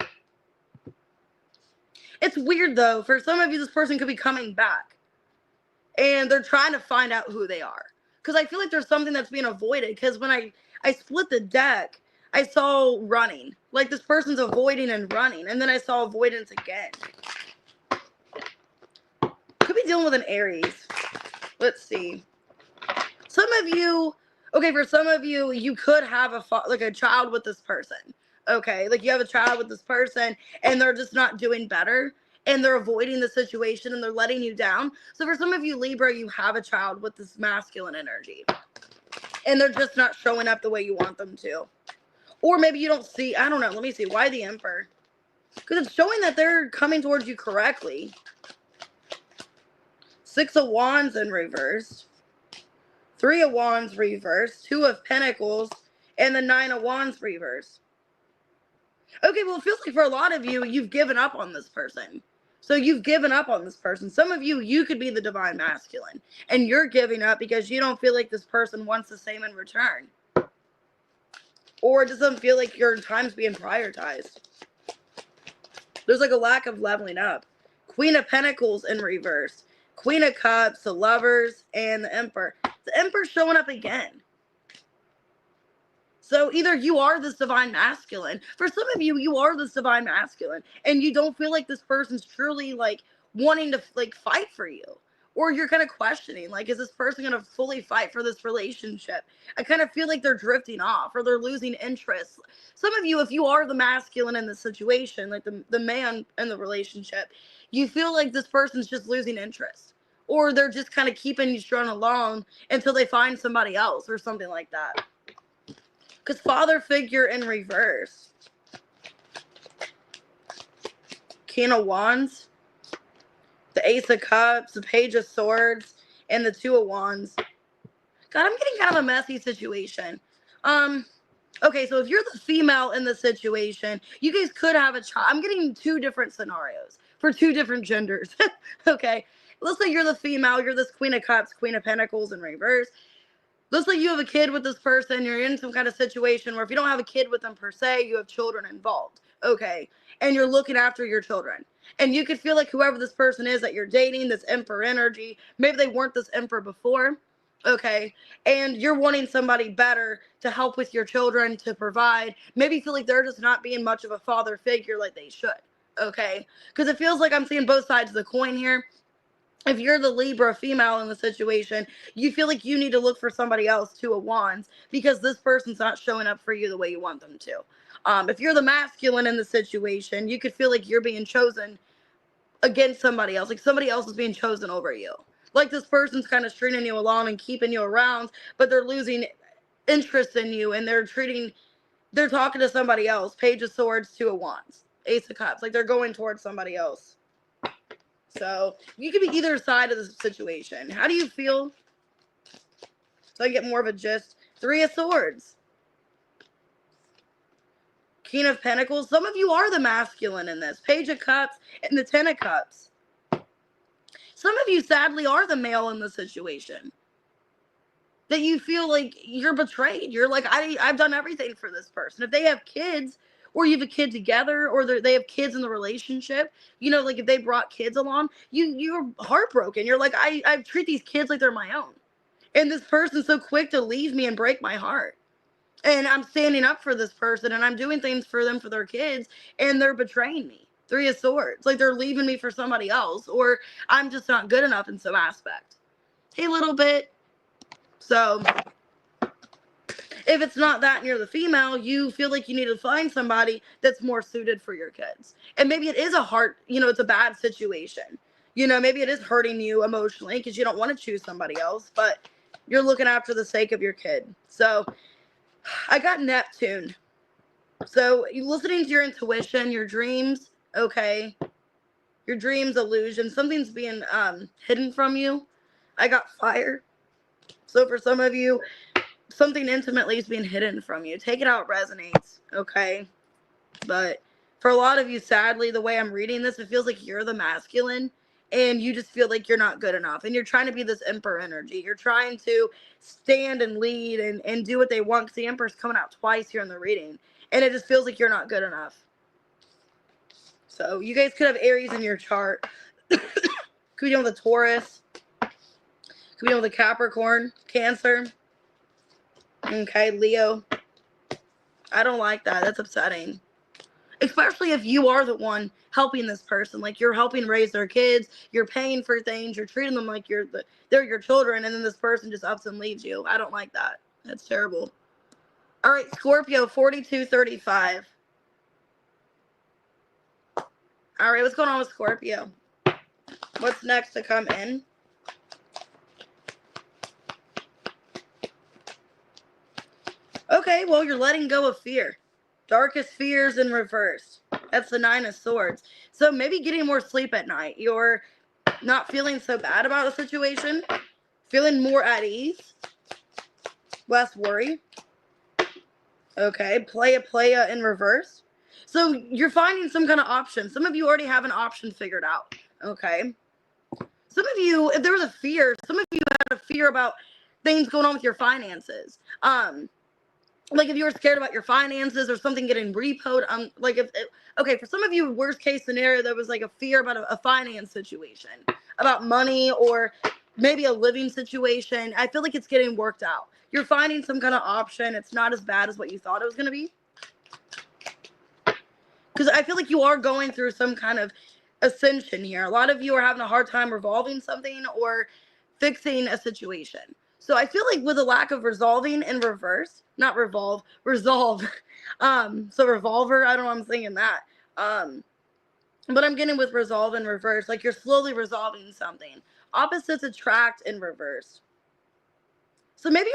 It's weird though. For some of you, this person could be coming back. And they're trying to find out who they are. Because I feel like there's something that's being avoided. Because when I split the deck, I saw running. Like this person's avoiding and running. And then I saw avoidance again. Could be dealing with an Aries. Let's see. Some of you, okay, for some of you, you could have a child with this person. Okay, like you have a child with this person and they're just not doing better. And they're avoiding the situation and they're letting you down. So for some of you, Libra, you have a child with this masculine energy. And they're just not showing up the way you want them to. Or maybe you don't see, I don't know, let me see. Why the Emperor? Because it's showing that they're coming towards you correctly. 6 of Wands in reverse. 3 of Wands reverse. 2 of Pentacles. And the 9 of Wands reverse. Okay, well, it feels like for a lot of you, you've given up on this person. So you've given up on this person. Some of you, you could be the divine masculine. And you're giving up because you don't feel like this person wants the same in return. Or it doesn't feel like your time's being prioritized. There's like a lack of leveling up. Queen of Pentacles in reverse. Queen of Cups, the Lovers, and the Emperor. The Emperor's showing up again. So either you are this divine masculine. For some of you, you are this divine masculine. And you don't feel like this person's truly like wanting to like fight for you. Or you're kind of questioning, like, is this person going to fully fight for this relationship? I kind of feel like they're drifting off or they're losing interest. Some of you, if you are the masculine in the situation, like the man in the relationship, you feel like this person's just losing interest. Or they're just kind of keeping you strung along until they find somebody else or something like that. Because father figure in reverse. King of Wands. The Ace of Cups. The Page of Swords. And the 2 of Wands. God, I'm getting kind of a messy situation. Okay, so if you're the female in the situation, you guys could have a child. I'm getting 2 different scenarios for 2 different genders. Okay. Let's say you're the female. You're this Queen of Cups, Queen of Pentacles in reverse. Looks like you have a kid with this person. You're in some kind of situation where if you don't have a kid with them per se, you have children involved. Okay. And you're looking after your children. And you could feel like whoever this person is that you're dating, this Emperor energy, maybe they weren't this Emperor before. Okay. And you're wanting somebody better to help with your children, to provide. Maybe you feel like they're just not being much of a father figure like they should. Okay. Because it feels like I'm seeing both sides of the coin here. If you're the Libra female in the situation, you feel like you need to look for somebody else, Two of Wands, because this person's not showing up for you the way you want them to. If you're the masculine in the situation, you could feel like you're being chosen against somebody else, like somebody else is being chosen over you. Like this person's kind of stringing you along and keeping you around, but they're losing interest in you, and they're talking to somebody else. Page of Swords, Two of Wands, Ace of Cups, like they're going towards somebody else. So you could be either side of the situation. How do you feel? So I get more of a gist. Three of Swords, King of Pentacles. Some of you are the masculine in this. Page of Cups and the Ten of Cups. Some of you sadly are the male in the situation. That you feel like you're betrayed. You're like, I've done everything for this person. If they have kids, or you have a kid together, or they have kids in the relationship, you know, like if they brought kids along, you're heartbroken. You're like, I treat these kids like they're my own. And this person's so quick to leave me and break my heart. And I'm standing up for this person, and I'm doing things for them, for their kids, and they're betraying me. Three of Swords. Like they're leaving me for somebody else, or I'm just not good enough in some aspect. Hey, little bit. So if it's not that and you're the female, you feel like you need to find somebody that's more suited for your kids. And maybe it is a it's a bad situation. Maybe it is hurting you emotionally because you don't want to choose somebody else, but you're looking after the sake of your kid. So I got Neptune. So you listening to your intuition, your dreams, okay? Your dreams, illusion. Something's being hidden from you. I got Fire. So for some of you, something intimately is being hidden from you. Take it out, resonates, okay? But for a lot of you, sadly, the way I'm reading this, it feels like you're the masculine, and you just feel like you're not good enough. And you're trying to be this Emperor energy. You're trying to stand and lead and do what they want, because the Emperor's coming out twice here in the reading. And it just feels like you're not good enough. So you guys could have Aries in your chart. Could be dealing with a Taurus. Could be dealing with a Capricorn, Cancer. Okay, Leo. I don't like that. That's upsetting. Especially if you are the one helping this person. Like you're helping raise their kids. You're paying for things. You're treating them like they're your children. And then this person just ups and leaves you. I don't like that. That's terrible. All right, Scorpio, 4235. All right, what's going on with Scorpio? What's next to come in? Okay, well, you're letting go of fear. Darkest fears in reverse. That's the Nine of Swords. So maybe getting more sleep at night. You're not feeling so bad about a situation. Feeling more at ease. Less worry. Okay, playa in reverse. So you're finding some kind of option. Some of you already have an option figured out. Okay. Some of you, if there was a fear, some of you had a fear about things going on with your finances. Like if you were scared about your finances or something getting repoed, okay, for some of you, worst case scenario, there was like a fear about a finance situation, about money, or maybe a living situation. I feel like it's getting worked out. You're finding some kind of option. It's not as bad as what you thought it was going to be. Because I feel like you are going through some kind of ascension here. A lot of you are having a hard time resolving something or fixing a situation. So I feel like with a lack of resolving in reverse, not resolve. So revolver, I don't know why I'm thinking that. But I'm getting with resolve in reverse, like you're slowly resolving something. Opposites attract in reverse. So maybe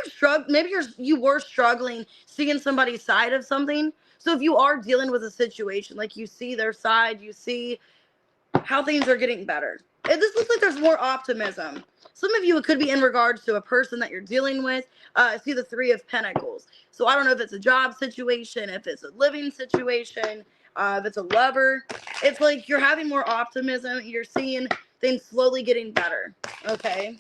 you were struggling seeing somebody's side of something. So if you are dealing with a situation, like you see their side, you see how things are getting better. And this looks like there's more optimism. Some of you, it could be in regards to a person that you're dealing with. I see the Three of Pentacles. So I don't know if it's a job situation, if it's a living situation, if it's a lover. It's like you're having more optimism. You're seeing things slowly getting better. Okay.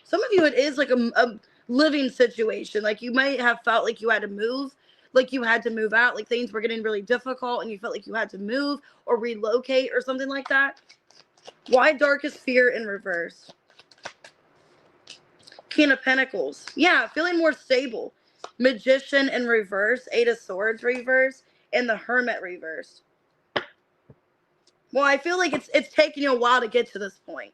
Some of you, it is like a living situation. Like you might have felt like you had to move. Like you had to move out. Like things were getting really difficult and you felt like you had to move or relocate or something like that. Why darkest fear in reverse? King of Pentacles. Yeah, feeling more stable. Magician in reverse. Eight of Swords reverse. And the Hermit reverse. Well, I feel like it's taking you a while to get to this point.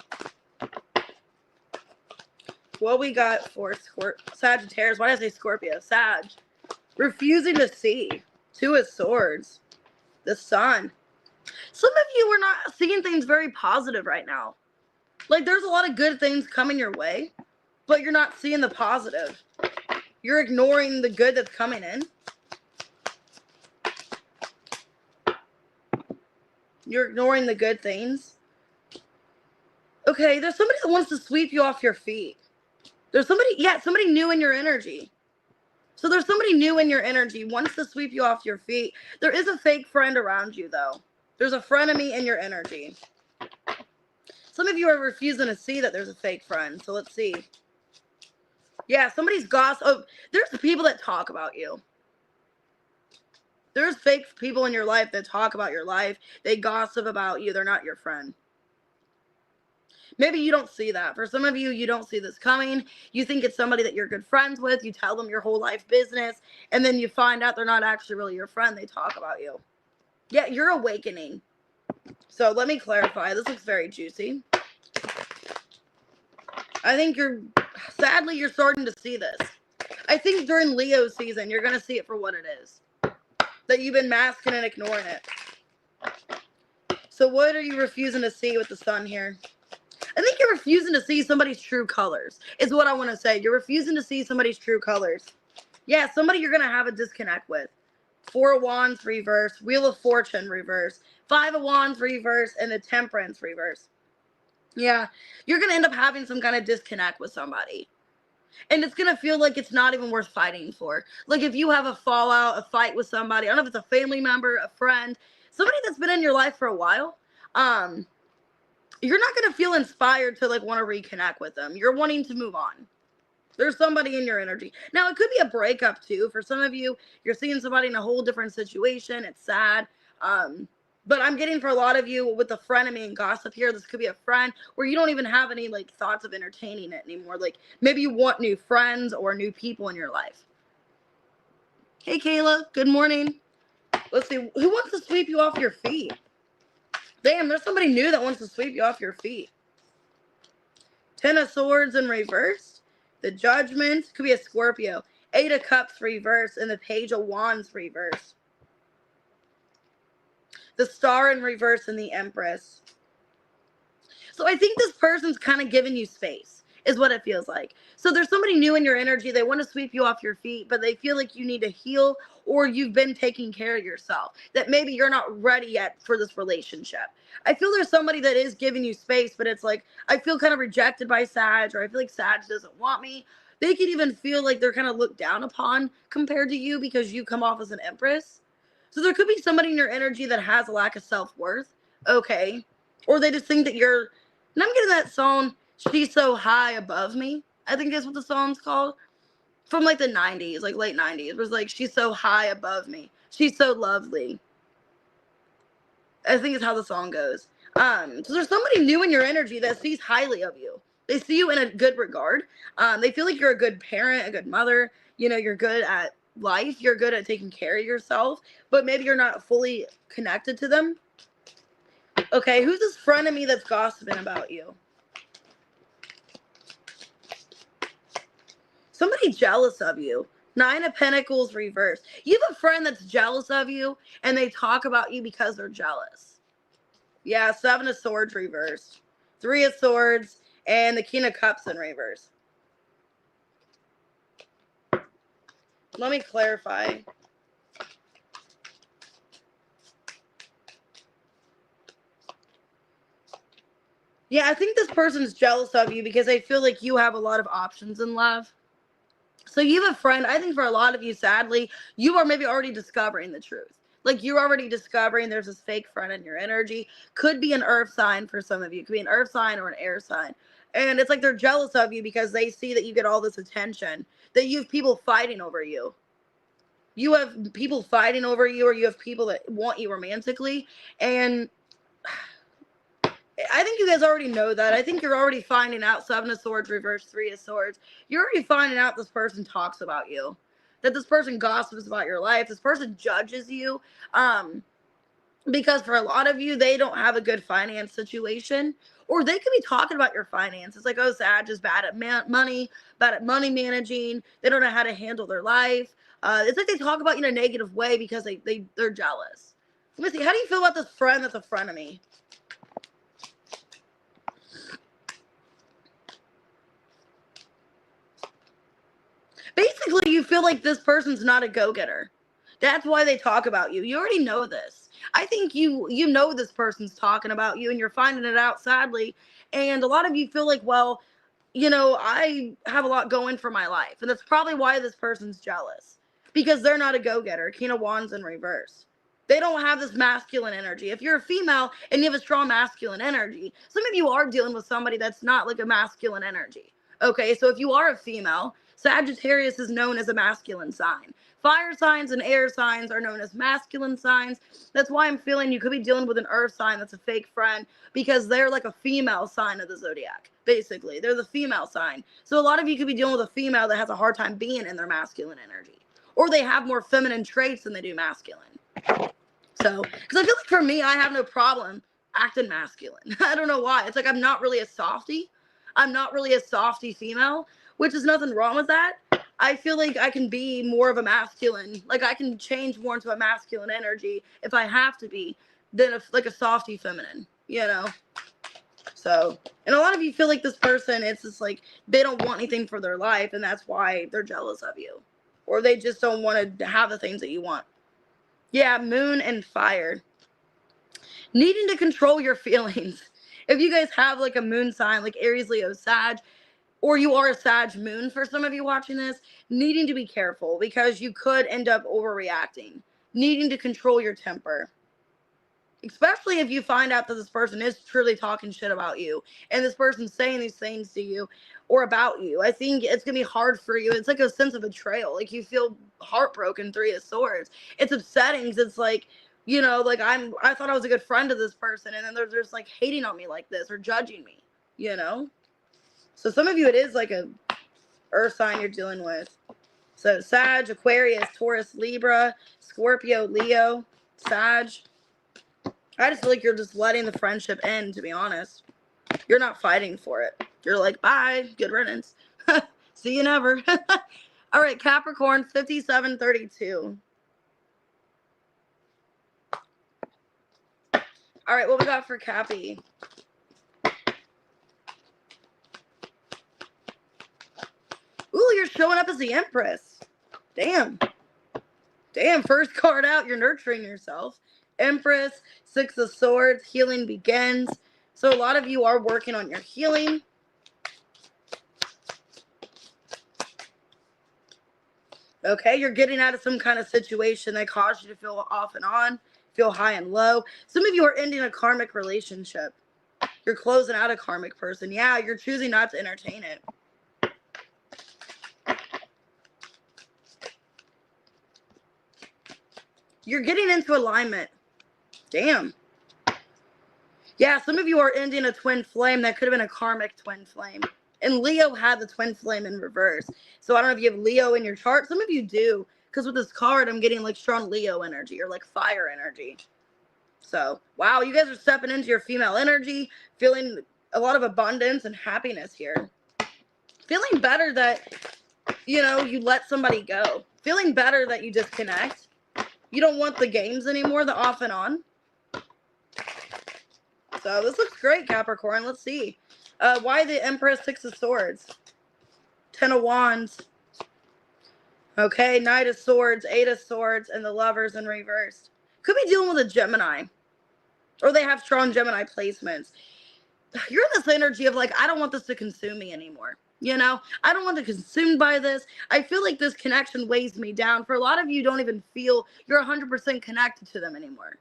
what we got for Sagittarius. Why did I say Scorpio? Sag. Refusing to see. Two of Swords. The Sun. Some of you are not seeing things very positive right now. Like, there's a lot of good things coming your way, but you're not seeing the positive. You're ignoring the good that's coming in. You're ignoring the good things. Okay, there's somebody that wants to sweep you off your feet. There's somebody new in your energy. So there's somebody new in your energy, wants to sweep you off your feet. There is a fake friend around you, though. There's a frenemy in your energy. Some of you are refusing to see that there's a fake friend. So let's see. Yeah, somebody's gossip. Oh, there's people that talk about you. There's fake people in your life that talk about your life. They gossip about you. They're not your friend. Maybe you don't see that. For some of you, you don't see this coming. You think it's somebody that you're good friends with. You tell them your whole life business. And then you find out they're not actually really your friend. They talk about you. Yeah, you're awakening. So let me clarify. This looks very juicy. I think sadly, you're starting to see this. I think during Leo season, you're going to see it for what it is. That you've been masking and ignoring it. So what are you refusing to see with the Sun here? I think you're refusing to see somebody's true colors, is what I want to say. You're refusing to see somebody's true colors. Yeah, somebody you're going to have a disconnect with. Four of Wands reverse, Wheel of Fortune reverse, Five of Wands reverse, and the Temperance reverse. Yeah, you're going to end up having some kind of disconnect with somebody. And it's going to feel like it's not even worth fighting for. Like if you have a fallout, a fight with somebody, I don't know if it's a family member, a friend, somebody that's been in your life for a while, you're not going to feel inspired to like want to reconnect with them. You're wanting to move on. There's somebody in your energy. Now, it could be a breakup too. For some of you, you're seeing somebody in a whole different situation. It's sad. But I'm getting for a lot of you with the frenemy and gossip here, this could be a friend where you don't even have any like thoughts of entertaining it anymore. Like maybe you want new friends or new people in your life. Hey, Kayla. Good morning. Let's see. Who wants to sweep you off your feet? Damn, there's somebody new that wants to sweep you off your feet. Ten of Swords in reverse. The Judgment. Could be a Scorpio. Eight of Cups reverse. And the Page of Wands reverse. The Star in reverse and the Empress. So I think this person's kind of giving you space, is what it feels like. So there's somebody new in your energy. They want to sweep you off your feet, but they feel like you need to heal or you've been taking care of yourself. That maybe you're not ready yet for this relationship. I feel there's somebody that is giving you space, but it's like, I feel kind of rejected by Sag, or I feel like Sag doesn't want me. They could even feel like they're kind of looked down upon compared to you because you come off as an Empress. So there could be somebody in your energy that has a lack of self-worth. Okay. Or they just think that you're, and I'm getting that song, She's So High Above Me. I think that's what the song's called. From like the 90s, like late 90s. It was like, she's so high above me. She's so lovely. I think it's how the song goes. So there's somebody new in your energy that sees highly of you. They see you in a good regard. They feel like you're a good parent, a good mother. You know, you're good at life. You're good at taking care of yourself. But maybe you're not fully connected to them. Okay, who's this frenemy that's gossiping about you? Somebody jealous of you. Nine of Pentacles reverse. You have a friend that's jealous of you, and they talk about you because they're jealous. Yeah, Seven of Swords reversed. Three of Swords, and the King of Cups in reverse. Let me clarify. Yeah, I think this person's jealous of you because they feel like you have a lot of options in love. So you have a friend, I think for a lot of you, sadly, you are maybe already discovering the truth. Like you're already discovering there's this fake friend in your energy. Could be an earth sign for some of you. Could be an earth sign or an air sign. And it's like they're jealous of you because they see that you get all this attention. That you have people fighting over you. You have people fighting over you, or you have people that want you romantically. And I think you guys already know that. I think you're already finding out Seven of Swords reverse, Three of Swords. You're already finding out this person talks about you. That this person gossips about your life. This person judges you. Because for a lot of you, they don't have a good finance situation, or they could be talking about your finances like, oh, Sag is bad at money, bad at money managing. They don't know how to handle their life. It's like they talk about you in a negative way because they're jealous. Let me see. How do you feel about this friend that's a friend of me? Basically, you feel like this person's not a go-getter. That's why they talk about you. You already know this. I think you know this person's talking about you and you're finding it out, sadly. And a lot of you feel like, well, I have a lot going for my life. And that's probably why this person's jealous. Because they're not a go-getter. King of Wands in reverse. They don't have this masculine energy. If you're a female and you have a strong masculine energy, some of you are dealing with somebody that's not like a masculine energy. Okay, so if you are a female, Sagittarius is known as a masculine sign. Fire signs and air signs are known as masculine signs. That's why I'm feeling you could be dealing with an earth sign that's a fake friend, because they're like a female sign of the zodiac. Basically, they're the female sign. So a lot of you could be dealing with a female that has a hard time being in their masculine energy, or they have more feminine traits than they do masculine. So, because I feel like for me, I have no problem acting masculine. I don't know why. It's like I'm not really a softie. I'm not really a softie female, which is nothing wrong with that. I feel like I can be more of a masculine. Like I can change more into a masculine energy if I have to be, than like a softie feminine, So, and a lot of you feel like this person, it's just like they don't want anything for their life, and that's why they're jealous of you. Or they just don't want to have the things that you want. Yeah, moon and fire. Needing to control your feelings. If you guys have like a moon sign, like Aries, Leo, Sag, or you are a Sag moon for some of you watching this, needing to be careful because you could end up overreacting. Needing to control your temper. Especially if you find out that this person is truly talking shit about you and this person's saying these things to you or about you. I think it's going to be hard for you. It's like a sense of betrayal. Like you feel heartbroken, Three of Swords. It's upsetting because it's like, like I thought I was a good friend to this person, and then they're just like hating on me like this or judging me, So some of you, it is like a earth sign you're dealing with. So Sag, Aquarius, Taurus, Libra, Scorpio, Leo, Sag. I just feel like you're just letting the friendship end, to be honest. You're not fighting for it. You're like, bye, good riddance. See you never. All right, Capricorn, 5732. All right, what we got for Cappy? Ooh, you're showing up as the Empress. Damn, first card out, you're nurturing yourself. Empress, Six of Swords, healing begins. So a lot of you are working on your healing. Okay, you're getting out of some kind of situation that caused you to feel off and on, feel high and low. Some of you are ending a karmic relationship. You're closing out a karmic person. Yeah, you're choosing not to entertain it. You're getting into alignment. Damn. Yeah, some of you are ending a twin flame that could have been a karmic twin flame. And Leo had the twin flame in reverse. So I don't know if you have Leo in your chart. Some of you do. Because with this card, I'm getting like strong Leo energy or like fire energy. So, wow, you guys are stepping into your female energy. Feeling a lot of abundance and happiness here. Feeling better that, you let somebody go. Feeling better that you disconnect. You don't want the games anymore, the off and on. So this looks great, Capricorn. Let's see. Why the Empress, Six of Swords? 10 of Wands. Okay, Knight of Swords, Eight of Swords, and the Lovers in reverse. Could be dealing with a Gemini. Or they have strong Gemini placements. You're in this energy of like, I don't want this to consume me anymore. I don't want to be consumed by this. I feel like this connection weighs me down. For a lot of you, don't even feel you're 100% connected to them anymore.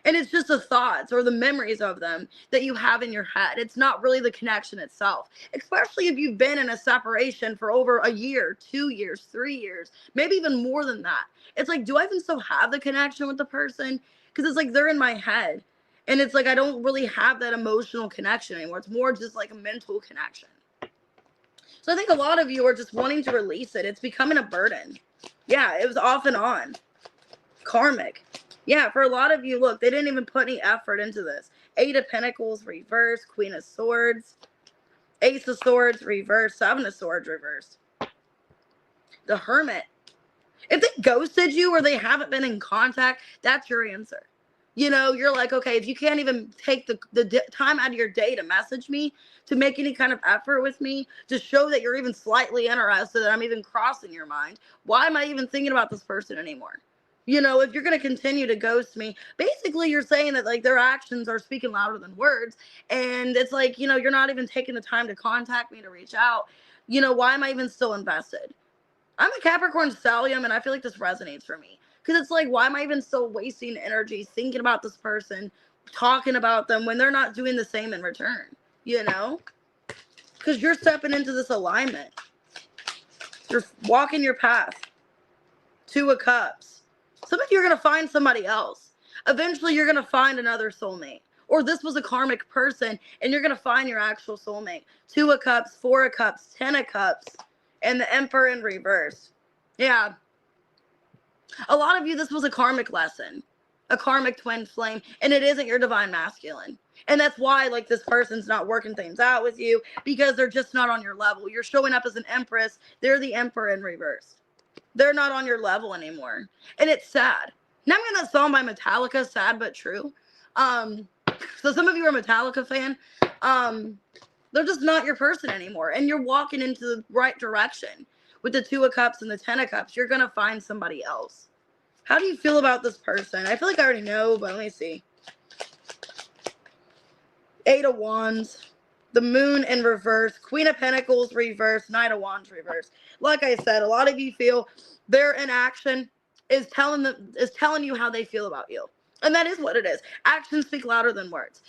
And it's just the thoughts or the memories of them that you have in your head. It's not really the connection itself, especially if you've been in a separation for over a year, 2 years, 3 years, maybe even more than that. It's like, do I even still have the connection with the person? Because it's like they're in my head. And it's like I don't really have that emotional connection anymore. It's more just like a mental connection. So I think a lot of you are just wanting to release it. It's becoming a burden. Yeah, it was off and on. Karmic. Yeah, for a lot of you, look, they didn't even put any effort into this. Eight of Pentacles, reverse. Queen of Swords. Ace of Swords, reverse. Seven of Swords, reverse. The Hermit. If they ghosted you or they haven't been in contact, that's your answer. You know, you're like, okay, if you can't even take the time out of your day to message me, to make any kind of effort with me, to show that you're even slightly interested, that I'm even crossing your mind, why am I even thinking about this person anymore? You know, if you're going to continue to ghost me, basically you're saying that, like, their actions are speaking louder than words. And it's like, you know, you're not even taking the time to contact me, to reach out. You know, why am I even still invested? I'm a Capricorn stellium, and I feel like this resonates for me. Because it's like, why am I even still wasting energy thinking about this person, talking about them, when they're not doing the same in return? You know? Because you're stepping into this alignment. You're walking your path. Two of Cups. Some of you are going to find somebody else. Eventually, you're going to find another soulmate. Or this was a karmic person, and you're going to find your actual soulmate. Two of Cups, Four of Cups, Ten of Cups. And the Emperor in reverse. Yeah. A lot of you, this was a karmic lesson. A karmic twin flame. And it isn't your divine masculine. And that's why, like, this person's not working things out with you. Because they're just not on your level. You're showing up as an Empress. They're the Emperor in reverse. They're not on your level anymore. And it's sad. Now I'm going to song by Metallica, Sad But True. So some of you are a Metallica fan. They're just not your person anymore. And you're walking into the right direction. With the Two of Cups and the Ten of Cups, you're going to find somebody else. How do you feel about this person? I feel like I already know, but let me see. Eight of Wands. The Moon in reverse. Queen of Pentacles reverse. Knight of Wands reverse. Like I said, a lot of you feel their inaction is telling you how they feel about you. And that is what it is. Actions speak louder than words.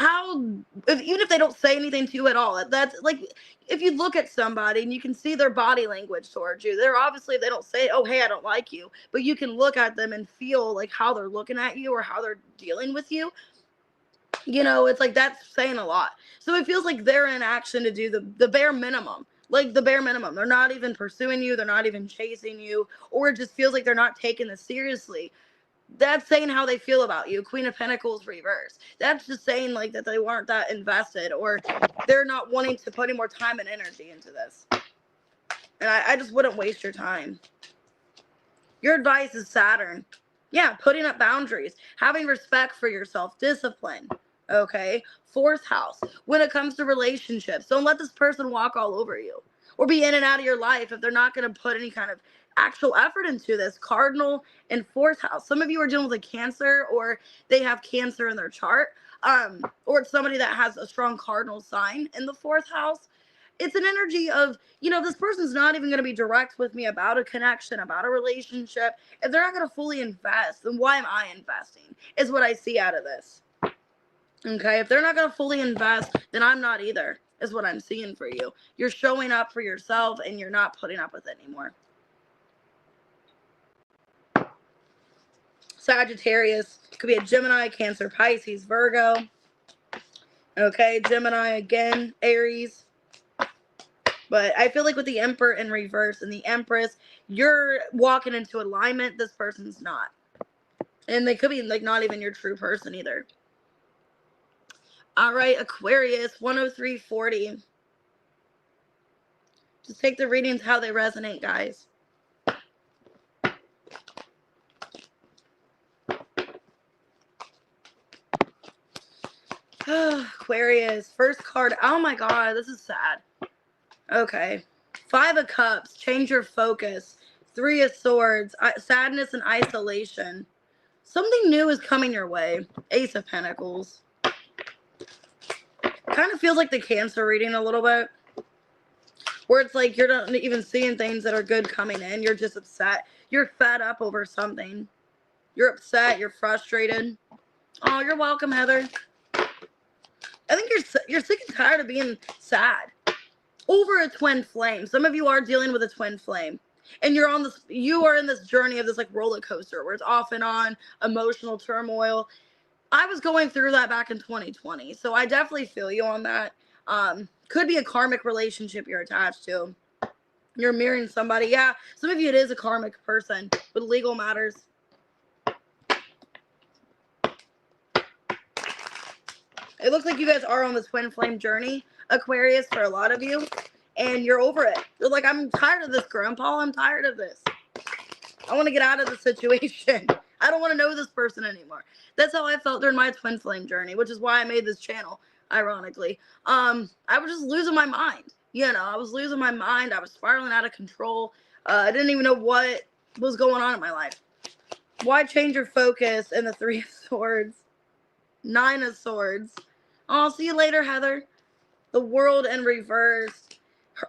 Even if they don't say anything to you at all, that's like, if you look at somebody and you can see their body language towards you, they're obviously, they don't say, oh, hey, I don't like you, but you can look at them and feel like how they're looking at you or how they're dealing with you. You know, it's like, that's saying a lot. So it feels like they're in action to do the bare minimum. Like the bare minimum. They're not even pursuing you. They're not even chasing you. Or it just feels like they're not taking this seriously. That's saying how they feel about you. Queen of Pentacles reverse. That's just saying, like, that they weren't that invested, or they're not wanting to put any more time and energy into this. And I just wouldn't waste your time. Your advice is Saturn. Yeah, putting up boundaries, having respect for yourself, discipline. Okay, fourth house. When it comes to relationships, don't let this person walk all over you or be in and out of your life if they're not going to put any kind of actual effort into this. Cardinal and fourth house. Some of you are dealing with a Cancer, or they have Cancer in their chart, or it's somebody that has a strong cardinal sign in the fourth house. It's an energy of, you know, this person's not even going to be direct with me about a connection, about a relationship. If they're not going to fully invest, then why am I investing? Is what I see out of this. Okay, if they're not going to fully invest, then I'm not either, is what I'm seeing for you. You're showing up for yourself, and you're not putting up with it anymore. Sagittarius. Could be a Gemini, Cancer, Pisces, Virgo. Okay, Gemini again, Aries. But I feel like with the Emperor in reverse and the Empress, you're walking into alignment. This person's not. And they could be, like, not even your true person either. All right, Aquarius, 10340. Just take the readings how they resonate, guys. Aquarius, first card. Oh my God, this is sad. Okay. Five of Cups, change your focus. Three of Swords, sadness and isolation. Something new is coming your way. Ace of Pentacles. Kind of feels like the Cancer reading a little bit, where it's like you're not even seeing things that are good coming in. You're just upset. You're fed up over something. You're upset. You're frustrated. Oh, you're welcome, Heather. I think you're sick and tired of being sad over a twin flame. Some of you are dealing with a twin flame, and you are in this journey of this, like, roller coaster where it's off and on, emotional turmoil. I was going through that back in 2020, so I definitely feel you on that. Could be a karmic relationship you're attached to. You're mirroring somebody. Yeah, some of you, it is a karmic person with legal matters. It looks like you guys are on the twin flame journey, Aquarius, for a lot of you. And you're over it. You're like, I'm tired of this, Grandpa. I'm tired of this. I want to get out of the situation. I don't want to know this person anymore. That's how I felt during my twin flame journey, which is why I made this channel, ironically. I was just losing my mind. You know, I was losing my mind. I was spiraling out of control. I didn't even know what was going on in my life. Why change your focus? And the 3 of Swords. 9 of Swords. Oh, see you later, Heather. The World in reverse.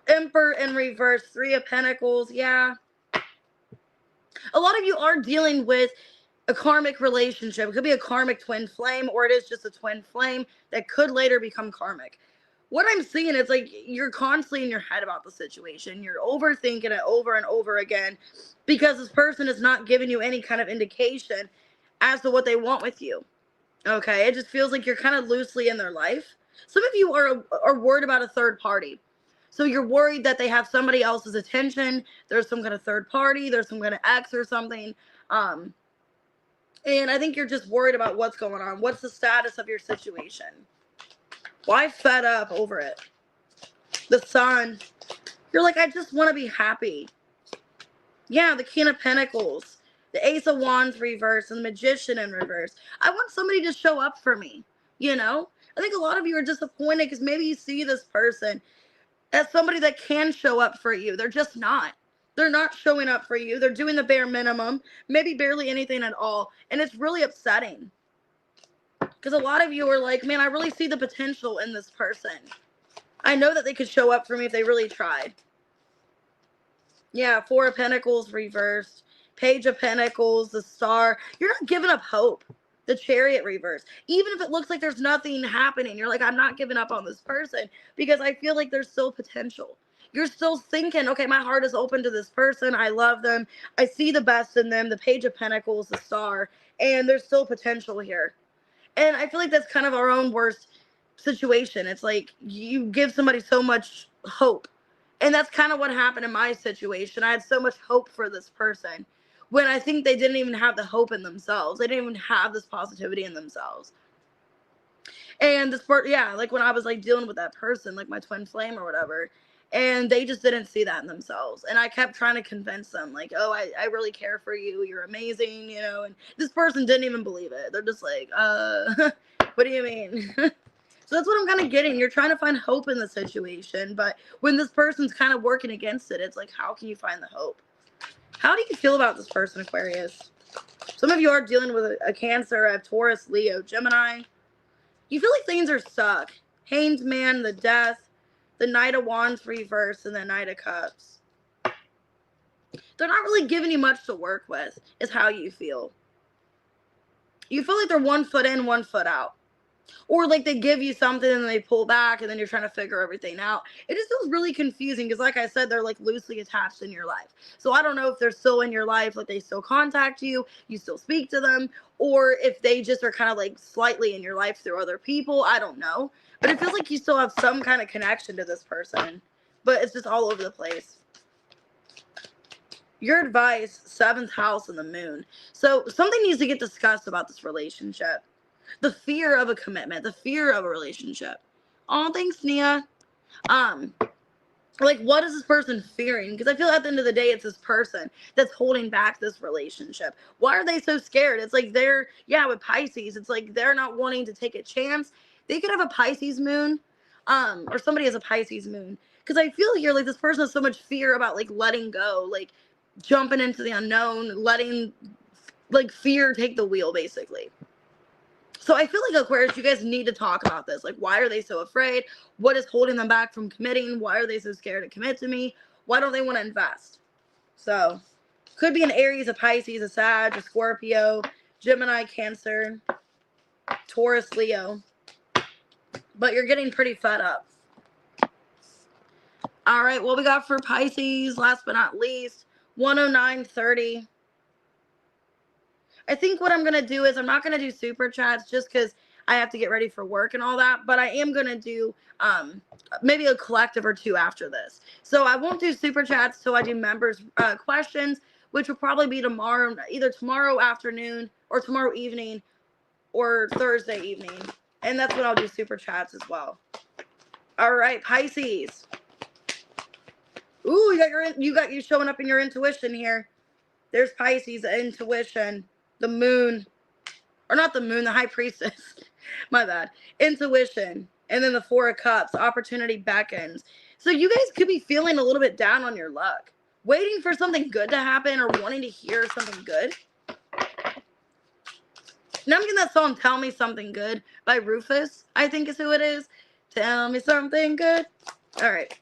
Emperor in reverse. 3 of Pentacles. Yeah. A lot of you are dealing with a karmic relationship. It could be a karmic twin flame, or it is just a twin flame that could later become karmic. What I'm seeing is like you're constantly in your head about the situation. You're overthinking it over and over again because this person is not giving you any kind of indication as to what they want with you. Okay, it just feels like you're kind of loosely in their life. Some of you are worried about a third party. So you're worried that they have somebody else's attention. There's some kind of third party. There's some kind of ex or something. And I think you're just worried about what's going on. What's the status of your situation? Why fed up over it? The Sun. You're like, I just want to be happy. Yeah, the King of Pentacles. The Ace of Wands reverse and the Magician in reverse. I want somebody to show up for me. You know? I think a lot of you are disappointed because maybe you see this person as somebody that can show up for you. They're just not. They're not showing up for you. They're doing the bare minimum. Maybe barely anything at all. And it's really upsetting. Because a lot of you are like, man, I really see the potential in this person. I know that they could show up for me if they really tried. Yeah, 4 of Pentacles reversed. Page of Pentacles, the Star. You're not giving up hope. The Chariot reverse. Even if it looks like there's nothing happening, you're like, I'm not giving up on this person because I feel like there's still potential. You're still thinking, okay, my heart is open to this person. I love them. I see the best in them. The Page of Pentacles, the Star. And there's still potential here. And I feel like that's kind of our own worst situation. It's like you give somebody so much hope. And that's kind of what happened in my situation. I had so much hope for this person when I think they didn't even have the hope in themselves. They didn't even have this positivity in themselves. And this part, yeah, like when I was like dealing with that person, like my twin flame or whatever, and they just didn't see that in themselves. And I kept trying to convince them, like, oh, I really care for you. You're amazing, you know. And this person didn't even believe it. They're just like, what do you mean? So that's what I'm kind of getting. You're trying to find hope in the situation. But when this person's kind of working against it, it's like, how can you find the hope? How do you feel about this person, Aquarius? Some of you are dealing with a Cancer, a Taurus, Leo, Gemini. You feel like things are stuck. Hanged Man, the Death, the Knight of Wands reverse, and the Knight of Cups. They're not really giving you much to work with, is how you feel. You feel like they're 1 foot in, 1 foot out. Or like they give you something and they pull back and then you're trying to figure everything out. It just feels really confusing because like I said, they're like loosely attached in your life. So I don't know if they're still in your life, like they still contact you, you still speak to them, or if they just are kind of like slightly in your life through other people. I don't know. But it feels like you still have some kind of connection to this person. But it's just all over the place. Your advice, 7th house and the moon. So something needs to get discussed about this relationship. The fear of a commitment, the fear of a relationship. Oh, thanks, Nia. Like, what is this person fearing? Because I feel at the end of the day, it's this person that's holding back this relationship. Why are they so scared? It's like they're, yeah, with Pisces, it's like they're not wanting to take a chance. They could have a Pisces moon, or somebody has a Pisces moon. Because I feel here like this person has so much fear about like letting go, like jumping into the unknown, letting like fear take the wheel, basically. So I feel like Aquarius, you guys need to talk about this. Like, why are they so afraid? What is holding them back from committing? Why are they so scared to commit to me? Why don't they want to invest? So, could be an Aries, a Pisces, a Sag, a Scorpio, Gemini, Cancer, Taurus, Leo. But you're getting pretty fed up. All right, what we got for Pisces, last but not least, 109.30. I think what I'm going to do is I'm not going to do super chats just because I have to get ready for work and all that. But I am going to do maybe a collective or two after this. So I won't do super chats till I do members questions, which will probably be tomorrow, either tomorrow afternoon or tomorrow evening or Thursday evening. And that's when I'll do super chats as well. All right, Pisces. Ooh, you got you showing up in your intuition here. There's Pisces, intuition, the moon, or not the moon, the high priestess. My bad. Intuition, and then the Four of Cups, opportunity beckons. So you guys could be feeling a little bit down on your luck, waiting for something good to happen or wanting to hear something good. Now I'm getting that song, Tell Me Something Good by Rufus, I think is who it is. Tell me something good. All right.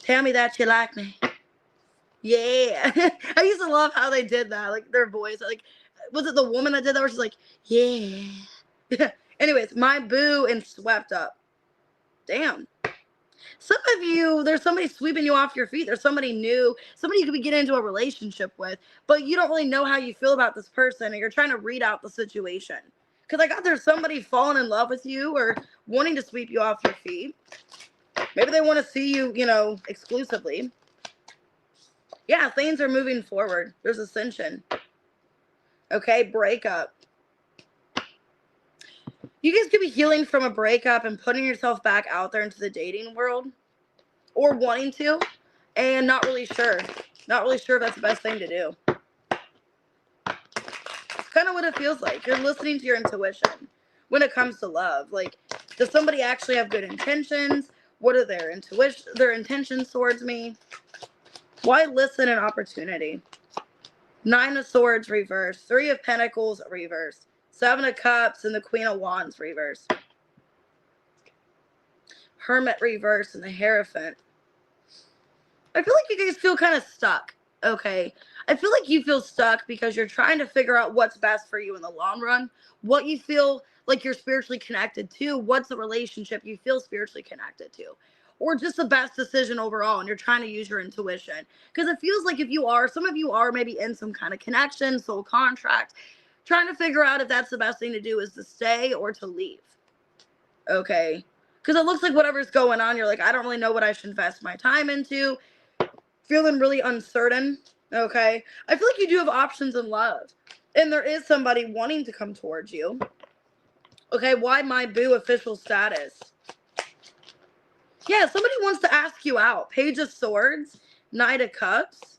Tell me that you like me. Yeah. I used to love how they did that. Like their voice. Like, was it the woman that did that where she's like, yeah. Anyways, my boo and swept up. Damn. Some of you, there's somebody sweeping you off your feet. There's somebody new, somebody you could be getting into a relationship with, but you don't really know how you feel about this person, and you're trying to read out the situation. Because I got there's somebody falling in love with you or wanting to sweep you off your feet. Maybe they want to see you, you know, exclusively. Yeah, things are moving forward. There's ascension. Okay, breakup. You guys could be healing from a breakup and putting yourself back out there into the dating world, or wanting to, and not really sure. Not really sure if that's the best thing to do. It's kind of what it feels like. You're listening to your intuition when it comes to love. Like, does somebody actually have good intentions? What are their intentions towards me? Why listen an opportunity? Nine of Swords reverse, Three of Pentacles reverse, Seven of Cups, and the Queen of Wands reverse. Hermit reverse and the Hierophant. I feel like you guys feel kind of stuck, okay? I feel like you feel stuck because you're trying to figure out what's best for you in the long run, what you feel like you're spiritually connected to, what's the relationship you feel spiritually connected to, or just the best decision overall, and you're trying to use your intuition. Because it feels like some of you are maybe in some kind of connection, soul contract, trying to figure out if that's the best thing to do is to stay or to leave, okay? Because it looks like whatever's going on, you're like, I don't really know what I should invest my time into. Feeling really uncertain, okay? I feel like you do have options in love. And there is somebody wanting to come towards you. Okay, why my boo official status? Yeah, somebody wants to ask you out. Page of Swords, Knight of Cups,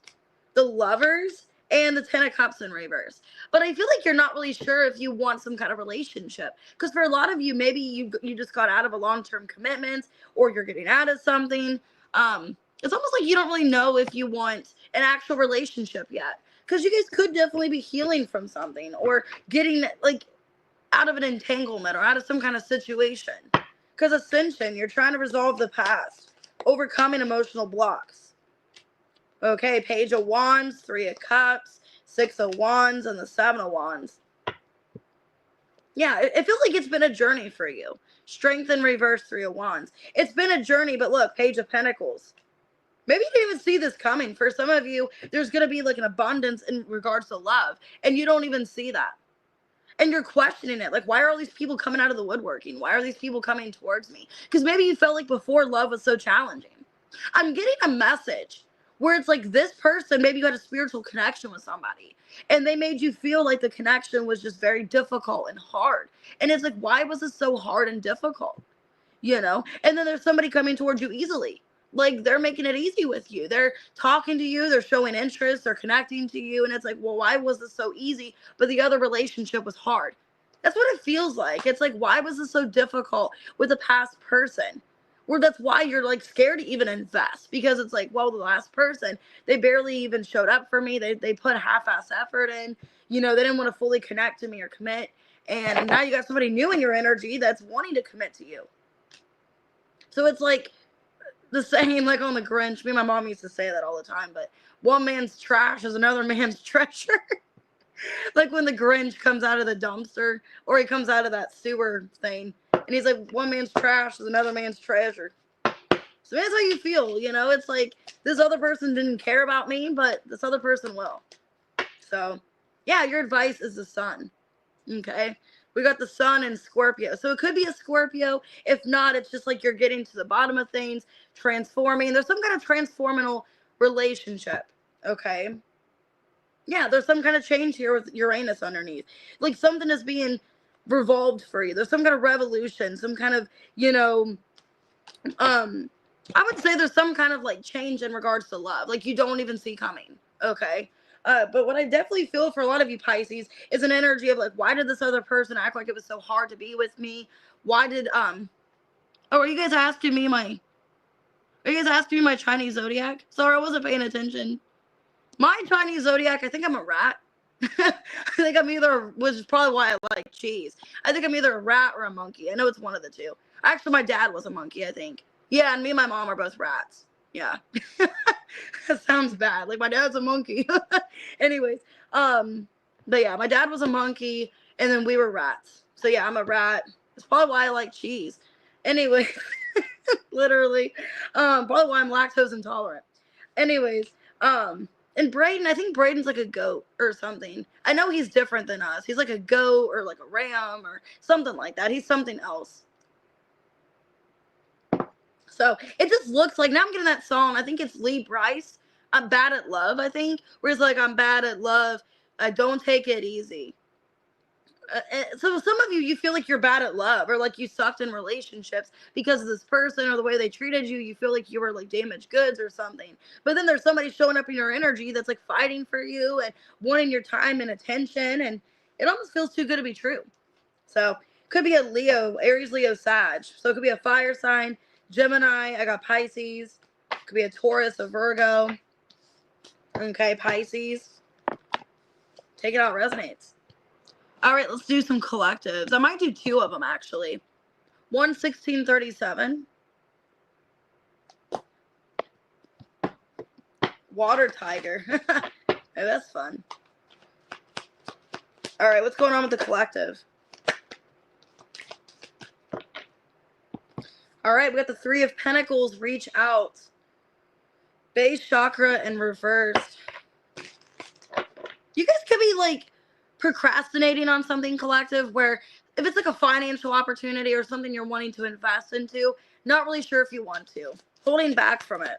the Lovers, and the Ten of Cups in reverse. But I feel like you're not really sure if you want some kind of relationship. Because for a lot of you, maybe you just got out of a long-term commitment, or you're getting out of something. It's almost like you don't really know if you want an actual relationship yet. Because you guys could definitely be healing from something, or getting like out of an entanglement or out of some kind of situation. Because Ascension, you're trying to resolve the past, overcoming emotional blocks. Okay, Page of Wands, Three of Cups, Six of Wands, and the Seven of Wands. Yeah, it feels like it's been a journey for you. Strength in reverse, Three of Wands. It's been a journey, but look, Page of Pentacles. Maybe you didn't even see this coming. For some of you, there's going to be like an abundance in regards to love, and you don't even see that. And you're questioning it. Like, why are all these people coming out of the woodworking? Why are these people coming towards me? Because maybe you felt like before love was so challenging. I'm getting a message where it's like this person, maybe you had a spiritual connection with somebody, and they made you feel like the connection was just very difficult and hard. And it's like, why was it so hard and difficult? You know? And then there's somebody coming towards you easily. Like, they're making it easy with you. They're talking to you. They're showing interest. They're connecting to you. And it's like, well, why was this so easy, but the other relationship was hard? That's what it feels like. It's like, why was this so difficult with a past person? Or that's why you're like scared to even invest, because it's like, well, the last person, they barely even showed up for me. They put half-ass effort in. You know, they didn't want to fully connect to me or commit. And now you got somebody new in your energy that's wanting to commit to you. So it's like the saying, like on the Grinch, me and my mom used to say that all the time, but one man's trash is another man's treasure. Like when the Grinch comes out of the dumpster, or he comes out of that sewer thing, and he's like, one man's trash is another man's treasure. So that's how you feel, you know? It's like, this other person didn't care about me, but this other person will. So, yeah, your advice is the Sun, okay? We got the Sun and Scorpio. So it could be a Scorpio. If not, it's just like you're getting to the bottom of things, transforming. There's some kind of transformational relationship, okay? Yeah, there's some kind of change here with Uranus underneath. Like something is being revolved for you. There's some kind of revolution, some kind of, I would say there's some kind of like change in regards to love, like you don't even see coming. Okay. But what I definitely feel for a lot of you Pisces is an energy of like, why did this other person act like it was so hard to be with me? Why did, are you guys asking me my Chinese zodiac? Sorry, I wasn't paying attention. My Chinese zodiac, I think I'm a rat. I think I'm either, which is probably why I like cheese. I think I'm either a rat or a monkey. I know it's one of the two. Actually, my dad was a monkey, I think. Yeah, and me and my mom are both rats. Yeah. That sounds bad. Like my dad's a monkey. Anyways, but yeah, my dad was a monkey and then we were rats. So yeah, I'm a rat. That's probably why I like cheese. Anyway, literally. Probably why I'm lactose intolerant. Anyways, and Braden, I think Braden's like a goat or something. I know he's different than us. He's like a goat or like a ram or something like that. He's something else. So it just looks like, now I'm getting that song. I think it's Lee Bryce. I'm bad at love, I think. Where it's like, I'm bad at love. Don't take it easy. So some of you feel like you're bad at love or like you sucked in relationships because of this person or the way they treated you. You feel like you were like damaged goods or something. But then there's somebody showing up in your energy that's like fighting for you and wanting your time and attention. And it almost feels too good to be true. So could be a Leo, Aries, Leo, Sag. So it could be a fire sign, Gemini. I got Pisces. Could be a Taurus, a Virgo. Okay, Pisces. Take it out, resonates. All right, let's do some collectives. I might do two of them, actually. 11637. Water Tiger. Hey, that's fun. All right, what's going on with the collective? All right, we got the Three of Pentacles, reach out. Base chakra in reverse. You guys could be like procrastinating on something, collective, where if it's like a financial opportunity or something you're wanting to invest into, not really sure if you want to, holding back from it.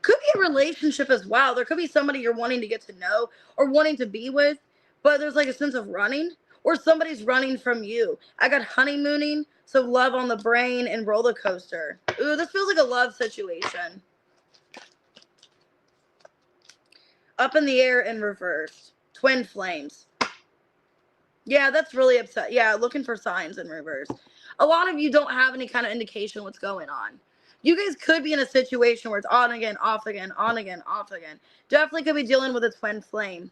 Could be a relationship as well. There could be somebody you're wanting to get to know or wanting to be with, but there's like a sense of running, or somebody's running from you. I got honeymooning, so love on the brain, and roller coaster. Ooh, this feels like a love situation. Up in the air in reverse. Twin flames. Yeah, that's really upset. Yeah, looking for signs in reverse. A lot of you don't have any kind of indication what's going on. You guys could be in a situation where it's on again, off again, on again, off again. Definitely could be dealing with a twin flame.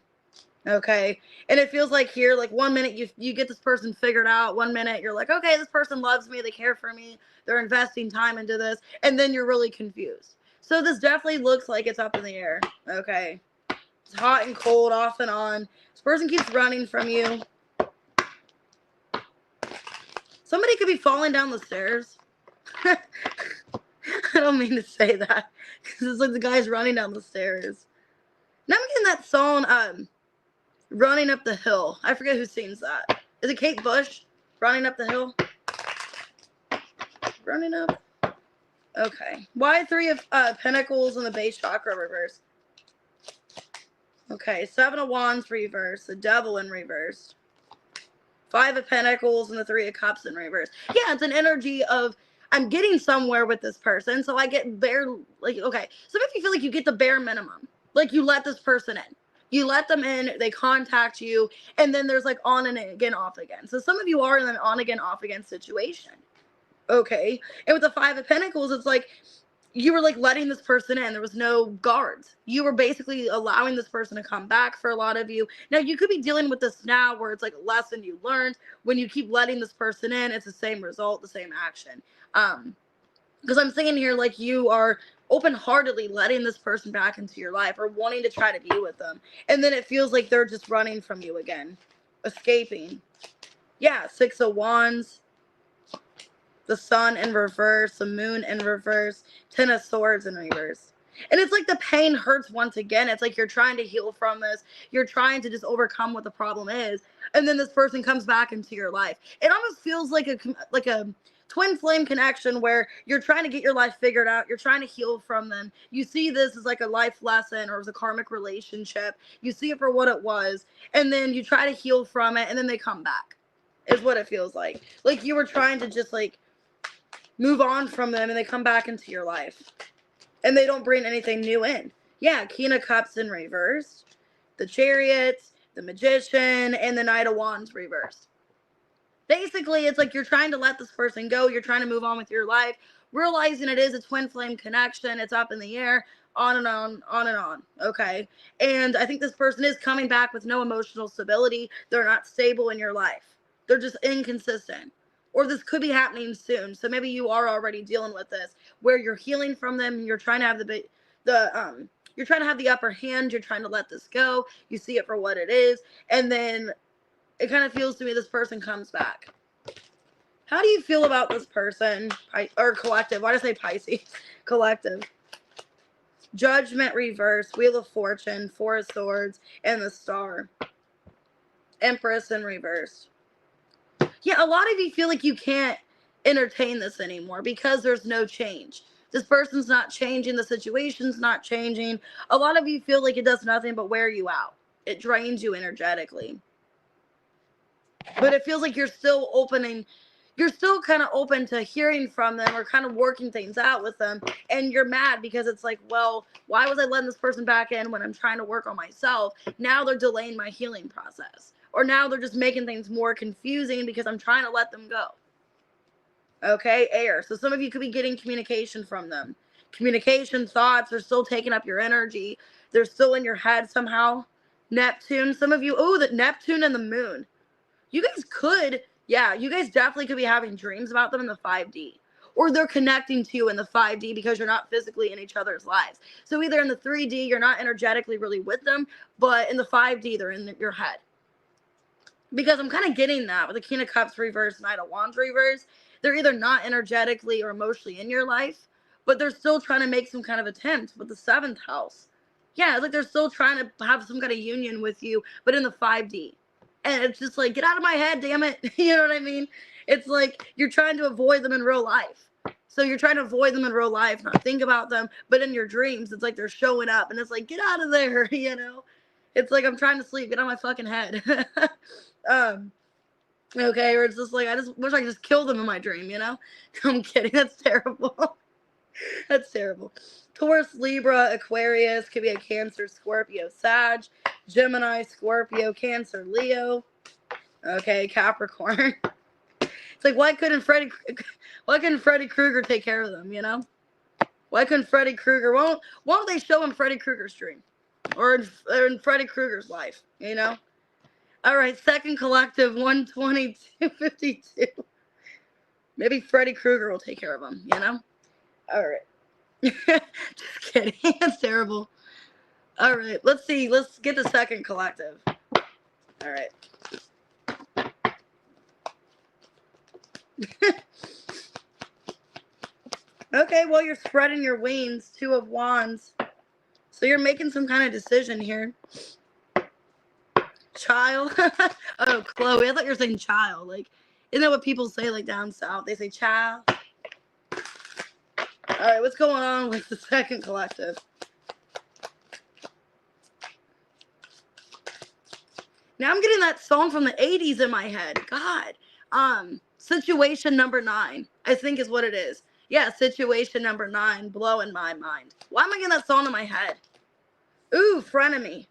Okay? And it feels like here, like 1 minute you get this person figured out. 1 minute you're like, okay, this person loves me. They care for me. They're investing time into this. And then you're really confused. So this definitely looks like it's up in the air. Okay? It's hot and cold, off and on. This person keeps running from you. Somebody could be falling down the stairs. I don't mean to say that, because it's like the guy's running down the stairs. Now I'm getting that song, Running Up the Hill. I forget who sings that. Is it Kate Bush? Running Up the Hill? Running up? Okay. Why Three of Pentacles in the base chakra reverse? Okay, Seven of Wands reverse, the Devil in reverse. Five of Pentacles and the Three of Cups in reverse. Yeah, it's an energy of, I'm getting somewhere with this person, so I get bare, like, okay. Some of you feel like you get the bare minimum. Like, you let this person in. You let them in, they contact you, and then there's like on and again, off again. So some of you are in an on again, off again situation. Okay? And with the Five of Pentacles, it's like, you were like letting this person in. There was no guards. You were basically allowing this person to come back for a lot of you. Now, you could be dealing with this now where it's like a lesson you learned. When you keep letting this person in, it's the same result, the same action. Because I'm saying here, like, you are open-heartedly letting this person back into your life or wanting to try to be with them. And then it feels like they're just running from you again. Escaping. Yeah, Six of Wands. The Sun in reverse, the Moon in reverse, Ten of Swords in reverse. And it's like the pain hurts once again. It's like you're trying to heal from this. You're trying to just overcome what the problem is. And then this person comes back into your life. It almost feels like a twin flame connection where you're trying to get your life figured out. You're trying to heal from them. You see this as like a life lesson or as a karmic relationship. You see it for what it was. And then you try to heal from it. And then they come back is what it feels like. Like you were trying to just like move on from them and they come back into your life. And they don't bring anything new in. Yeah, King of Cups in reverse. The Chariot, the Magician, and the Knight of Wands reversed. Basically, it's like you're trying to let this person go. You're trying to move on with your life, realizing it is a twin flame connection. It's up in the air, on and on, on and on. Okay. And I think this person is coming back with no emotional stability. They're not stable in your life. They're just inconsistent. Or this could be happening soon. So maybe you are already dealing with this, where you're healing from them. You're trying to have you're trying to have the upper hand. You're trying to let this go. You see it for what it is. And then it kind of feels to me this person comes back. How do you feel about this person? Or collective. Why did I say Pisces? Collective. Judgment reverse. Wheel of Fortune. Four of Swords. And the Star. Empress in reverse. Yeah, a lot of you feel like you can't entertain this anymore because there's no change. This person's not changing. The situation's not changing. A lot of you feel like it does nothing but wear you out. It drains you energetically. But it feels like you're still kind of open to hearing from them or kind of working things out with them. And you're mad because it's like, well, why was I letting this person back in when I'm trying to work on myself? Now they're delaying my healing process. Or now they're just making things more confusing because I'm trying to let them go. Okay, air. So some of you could be getting communication from them. Communication, thoughts are still taking up your energy. They're still in your head somehow. Neptune. Some of you, the Neptune and the moon. You guys you guys definitely could be having dreams about them in the 5D. Or they're connecting to you in the 5D because you're not physically in each other's lives. So either in the 3D, you're not energetically really with them, but in the 5D, they're in your head. Because I'm kind of getting that with the King of Cups reverse, Knight of Wands reverse. They're either not energetically or emotionally in your life, but they're still trying to make some kind of attempt with the 7th house. Yeah, it's like they're still trying to have some kind of union with you, but in the 5D. And it's just like, get out of my head, damn it. You know what I mean? It's like you're trying to avoid them in real life. So you're trying to avoid them in real life, not think about them. But in your dreams, it's like they're showing up. And it's like, get out of there, you know? It's like, I'm trying to sleep. Get out of my fucking head. Okay, or it's just like, I just wish I could just kill them in my dream, you know? I'm kidding. That's terrible. That's terrible. Taurus, Libra, Aquarius, could be a Cancer, Scorpio, Sag, Gemini, Scorpio, Cancer, Leo. Okay, Capricorn. It's like, why couldn't Freddy Krueger take care of them, you know? Why couldn't Freddy Krueger, why don't they show him Freddy Krueger's dream? Or in Freddy Krueger's life, you know? All right, second collective, 12252. Maybe Freddy Krueger will take care of him, you know? All right. Just kidding. That's terrible. All right, let's see. Let's get the second collective. All right. Okay, well, you're spreading your wings. 2 of Wands. So you're making some kind of decision here. Child. Oh, Chloe. I thought you were saying child. Like, isn't that what people say, like, down south? They say child. All right, what's going on with the second collective? Now I'm getting that song from the 80s in my head. God. Situation number 9, I think is what it is. Yeah, situation number 9, blowing my mind. Why am I getting that song in my head? Ooh, frenemy.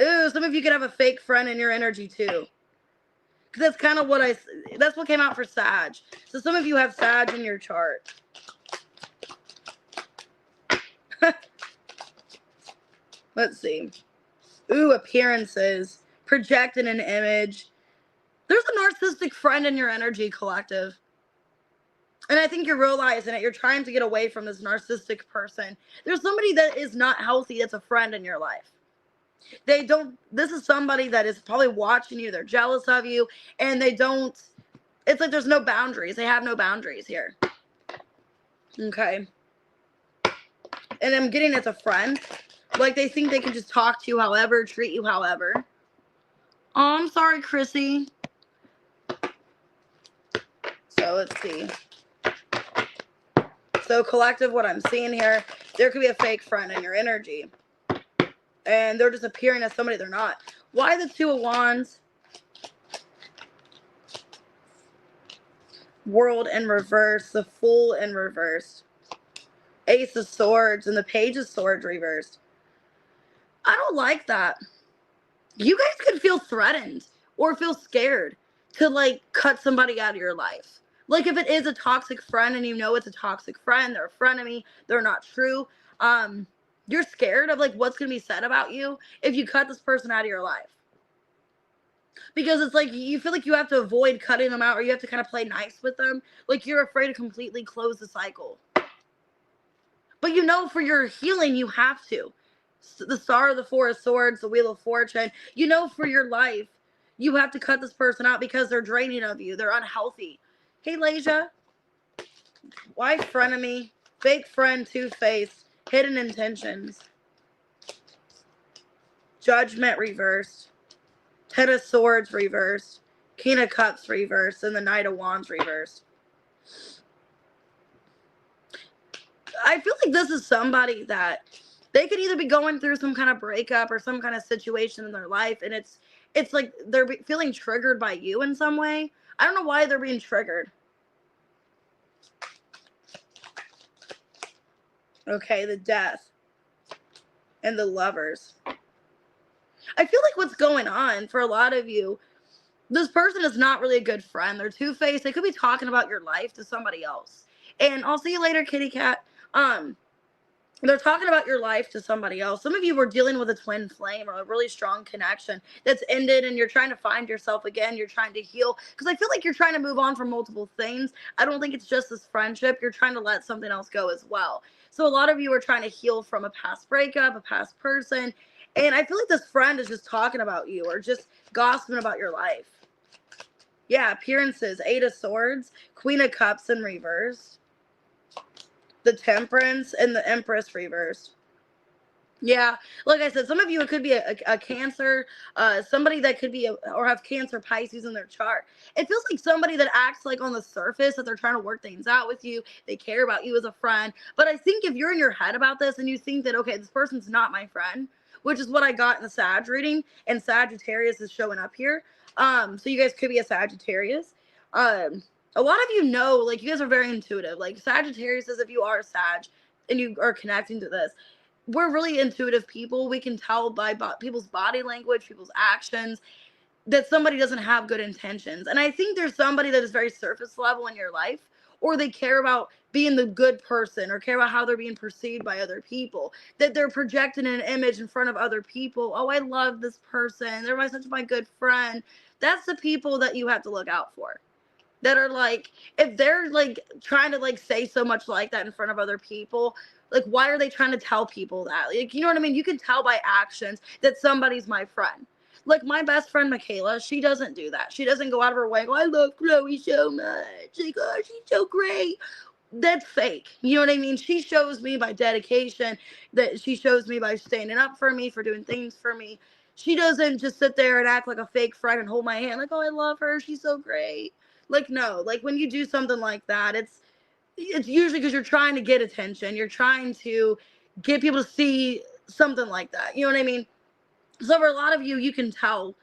Ooh, some of you could have a fake friend in your energy too. Because that's kind of that's what came out for Sag. So some of you have Sag in your chart. Let's see. Ooh, appearances. Projecting an image. There's a narcissistic friend in your energy, collective. And I think you're realizing it. You're trying to get away from this narcissistic person. There's somebody that is not healthy that's a friend in your life. This is somebody that is probably watching you. They're jealous of you. And it's like there's no boundaries. They have no boundaries here. Okay. And I'm getting it's a friend. Like they think they can just talk to you however, treat you however. Oh, I'm sorry, Chrissy. So let's see. So collective, what I'm seeing here, there could be a fake friend in your energy. And they're just appearing as somebody they're not. Why the Two of Wands? World in reverse. The Fool in reverse. Ace of Swords and the Page of Swords reversed. I don't like that. You guys could feel threatened or feel scared to like cut somebody out of your life. Like if it is a toxic friend and you know it's a toxic friend, they're a frenemy, they're not true. You're scared of like what's gonna be said about you if you cut this person out of your life. Because it's like you feel like you have to avoid cutting them out, or you have to kind of play nice with them. Like you're afraid to completely close the cycle. But you know, for your healing, you have to. The Star of the Four of Swords, the Wheel of Fortune. You know, for your life, you have to cut this person out because they're draining of you. They're unhealthy. Hey, Lasia. Why frenemy? Fake friend, two-faced. Hidden intentions. Judgment reversed. Ten of Swords reversed. King of Cups reversed. And the Knight of Wands reversed. I feel like this is somebody that they could either be going through some kind of breakup or some kind of situation in their life, and it's like they're feeling triggered by you in some way. I don't know why they're being triggered. Okay, the Death and the Lovers. I feel like what's going on for a lot of you, this person is not really a good friend. They're two-faced. They could be talking about your life to somebody else. And I'll see you later, kitty cat. They're talking about your life to somebody else. Some of you were dealing with a twin flame or a really strong connection that's ended, and you're trying to find yourself again. You're trying to heal, because I feel like you're trying to move on from multiple things. I don't think it's just this friendship. You're trying to let something else go as well. So a lot of you are trying to heal from a past breakup, a past person. And I feel like this friend is just talking about you or just gossiping about your life. Yeah, appearances. Eight of Swords, Queen of Cups in reverse. The Temperance and the Empress reversed. Yeah, like I said, some of you, it could be a Cancer, somebody that could be or have Cancer, Pisces in their chart. It feels like somebody that acts like on the surface that they're trying to work things out with you. They care about you as a friend. But I think if you're in your head about this and you think that, okay, this person's not my friend, which is what I got in the Sag reading, and Sagittarius is showing up here. So you guys could be a Sagittarius. A lot of you know, like, you guys are very intuitive. Like, Sagittarius is, if you are a Sag and you are connecting to this, we're really intuitive people. We can tell by people's body language, people's actions, that somebody doesn't have good intentions. And I think there's somebody that is very surface level in your life, or they care about being the good person or care about how they're being perceived by other people, that they're projecting an image in front of other people. Oh, I love this person. They're such my good friend. That's the people that you have to look out for. That are like, if they're like trying to like say so much like that in front of other people, like, why are they trying to tell people that? Like, you know what I mean? You can tell by actions that somebody's my friend. Like, my best friend Michaela, she doesn't do that. She doesn't go out of her way and go, I love Chloe so much. Like, oh, she's so great. That's fake. You know what I mean? She shows me by dedication, that she shows me by standing up for me, for doing things for me. She doesn't just sit there and act like a fake friend and hold my hand like, oh, I love her, she's so great. Like, no, like, when you do something like that, it's usually because you're trying to get attention. You're trying to get people to see something like that. You know what I mean? So for a lot of you, you can tell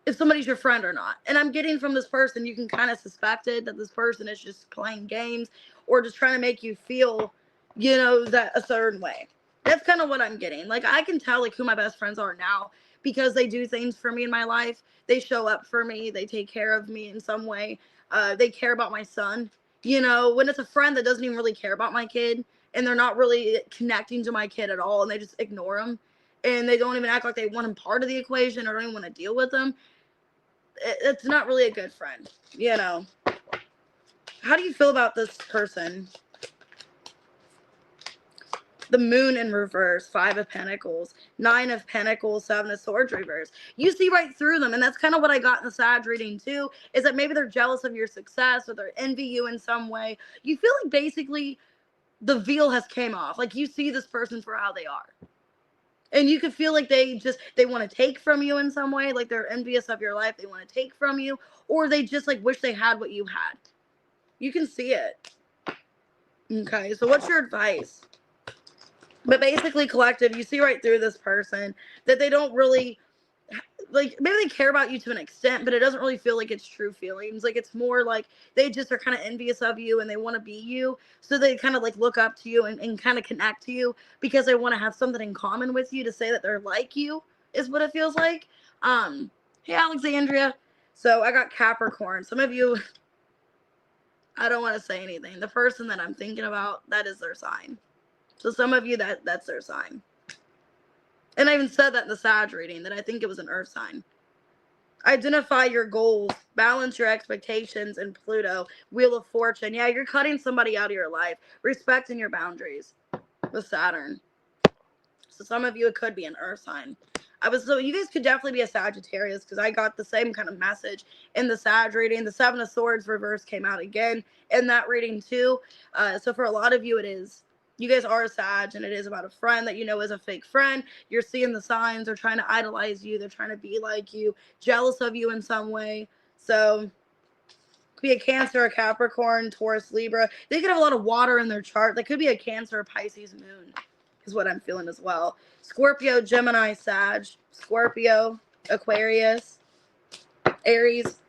if somebody's your friend or not. And I'm getting from this person, you can kind of suspect it, that this person is just playing games or just trying to make you feel, you know, that a certain way. That's kind of what I'm getting. Like, I can tell like who my best friends are now because they do things for me in my life. They show up for me. They take care of me in some way. They care about my son. You know, when it's a friend that doesn't even really care about my kid and they're not really connecting to my kid at all and they just ignore him and they don't even act like they want him part of the equation or don't even want to deal with them, it's not really a good friend, you know. How do you feel about this person? The Moon in reverse, Five of Pentacles, Nine of Pentacles, Seven of Swords reverse. You see right through them, and that's kind of what I got in the Sag reading too, is that maybe they're jealous of your success or they envy you in some way. You feel like basically the veil has came off. Like, you see this person for how they are. And you could feel like they want to take from you in some way, like they're envious of your life, they want to take from you, or they just like wish they had what you had. You can see it. Okay, so what's your advice? But basically, collective, you see right through this person that they don't really, like, maybe they care about you to an extent, but it doesn't really feel like it's true feelings. Like, it's more like they just are kind of envious of you and they want to be you. So they kind of like look up to you and kind of connect to you because they want to have something in common with you to say that they're like you, is what it feels like. Hey, Alexandria. So I got Capricorn. Some of you, I don't want to say anything. The person that I'm thinking about, that is their sign. So some of you, that's their sign. And I even said that in the Sag reading, that I think it was an earth sign. Identify your goals, balance your expectations, and Pluto, Wheel of Fortune. Yeah, you're cutting somebody out of your life, respecting your boundaries with Saturn. So some of you, it could be an earth sign. So you guys could definitely be a Sagittarius, because I got the same kind of message in the Sag reading. The Seven of Swords reverse came out again in that reading too. So for a lot of you, it is. You guys are a Sag, and it is about a friend that you know is a fake friend. You're seeing the signs. They're trying to idolize you. They're trying to be like you, jealous of you in some way. So could be a Cancer, a Capricorn, Taurus, Libra. They could have a lot of water in their chart. They could be a Cancer, Pisces moon, is what I'm feeling as well. Scorpio, Gemini, Sag, Scorpio, Aquarius, Aries.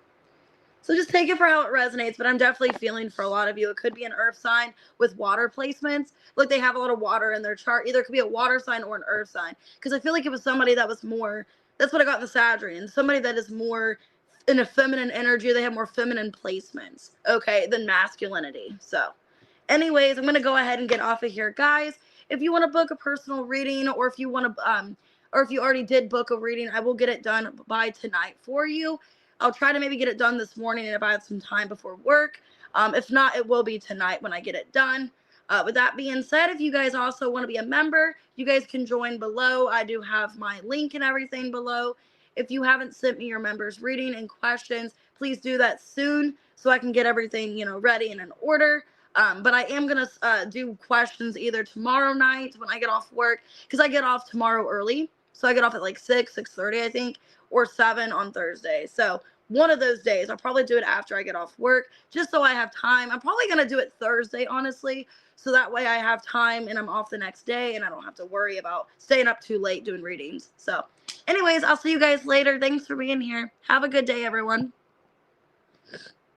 So just take it for how it resonates, but I'm definitely feeling for a lot of you, it could be an earth sign with water placements. Like they have a lot of water in their chart. Either it could be a water sign or an earth sign. Because I feel like it was somebody that was more, that's what I got in the Sag reading. Somebody that is more in a feminine energy. They have more feminine placements, okay, than masculinity. So anyways, I'm going to go ahead and get off of here, guys. If you want to book a personal reading, or if you want to, or if you already did book a reading, I will get it done by tonight for you. I'll try to maybe get it done this morning if I have some time before work. If not, it will be tonight when I get it done. With that being said, if you guys also want to be a member, you guys can join below. I do have my link and everything below. If you haven't sent me your members reading and questions, please do that soon so I can get everything, ready and in order. But I am going to do questions either tomorrow night when I get off work, because I get off tomorrow early. So I get off at like 6:30, I think, or 7 on Thursday. So one of those days, I'll probably do it after I get off work, just so I have time. I'm probably going to do it Thursday, honestly, so that way I have time and I'm off the next day and I don't have to worry about staying up too late doing readings. So anyways, I'll see you guys later. Thanks for being here. Have a good day, everyone.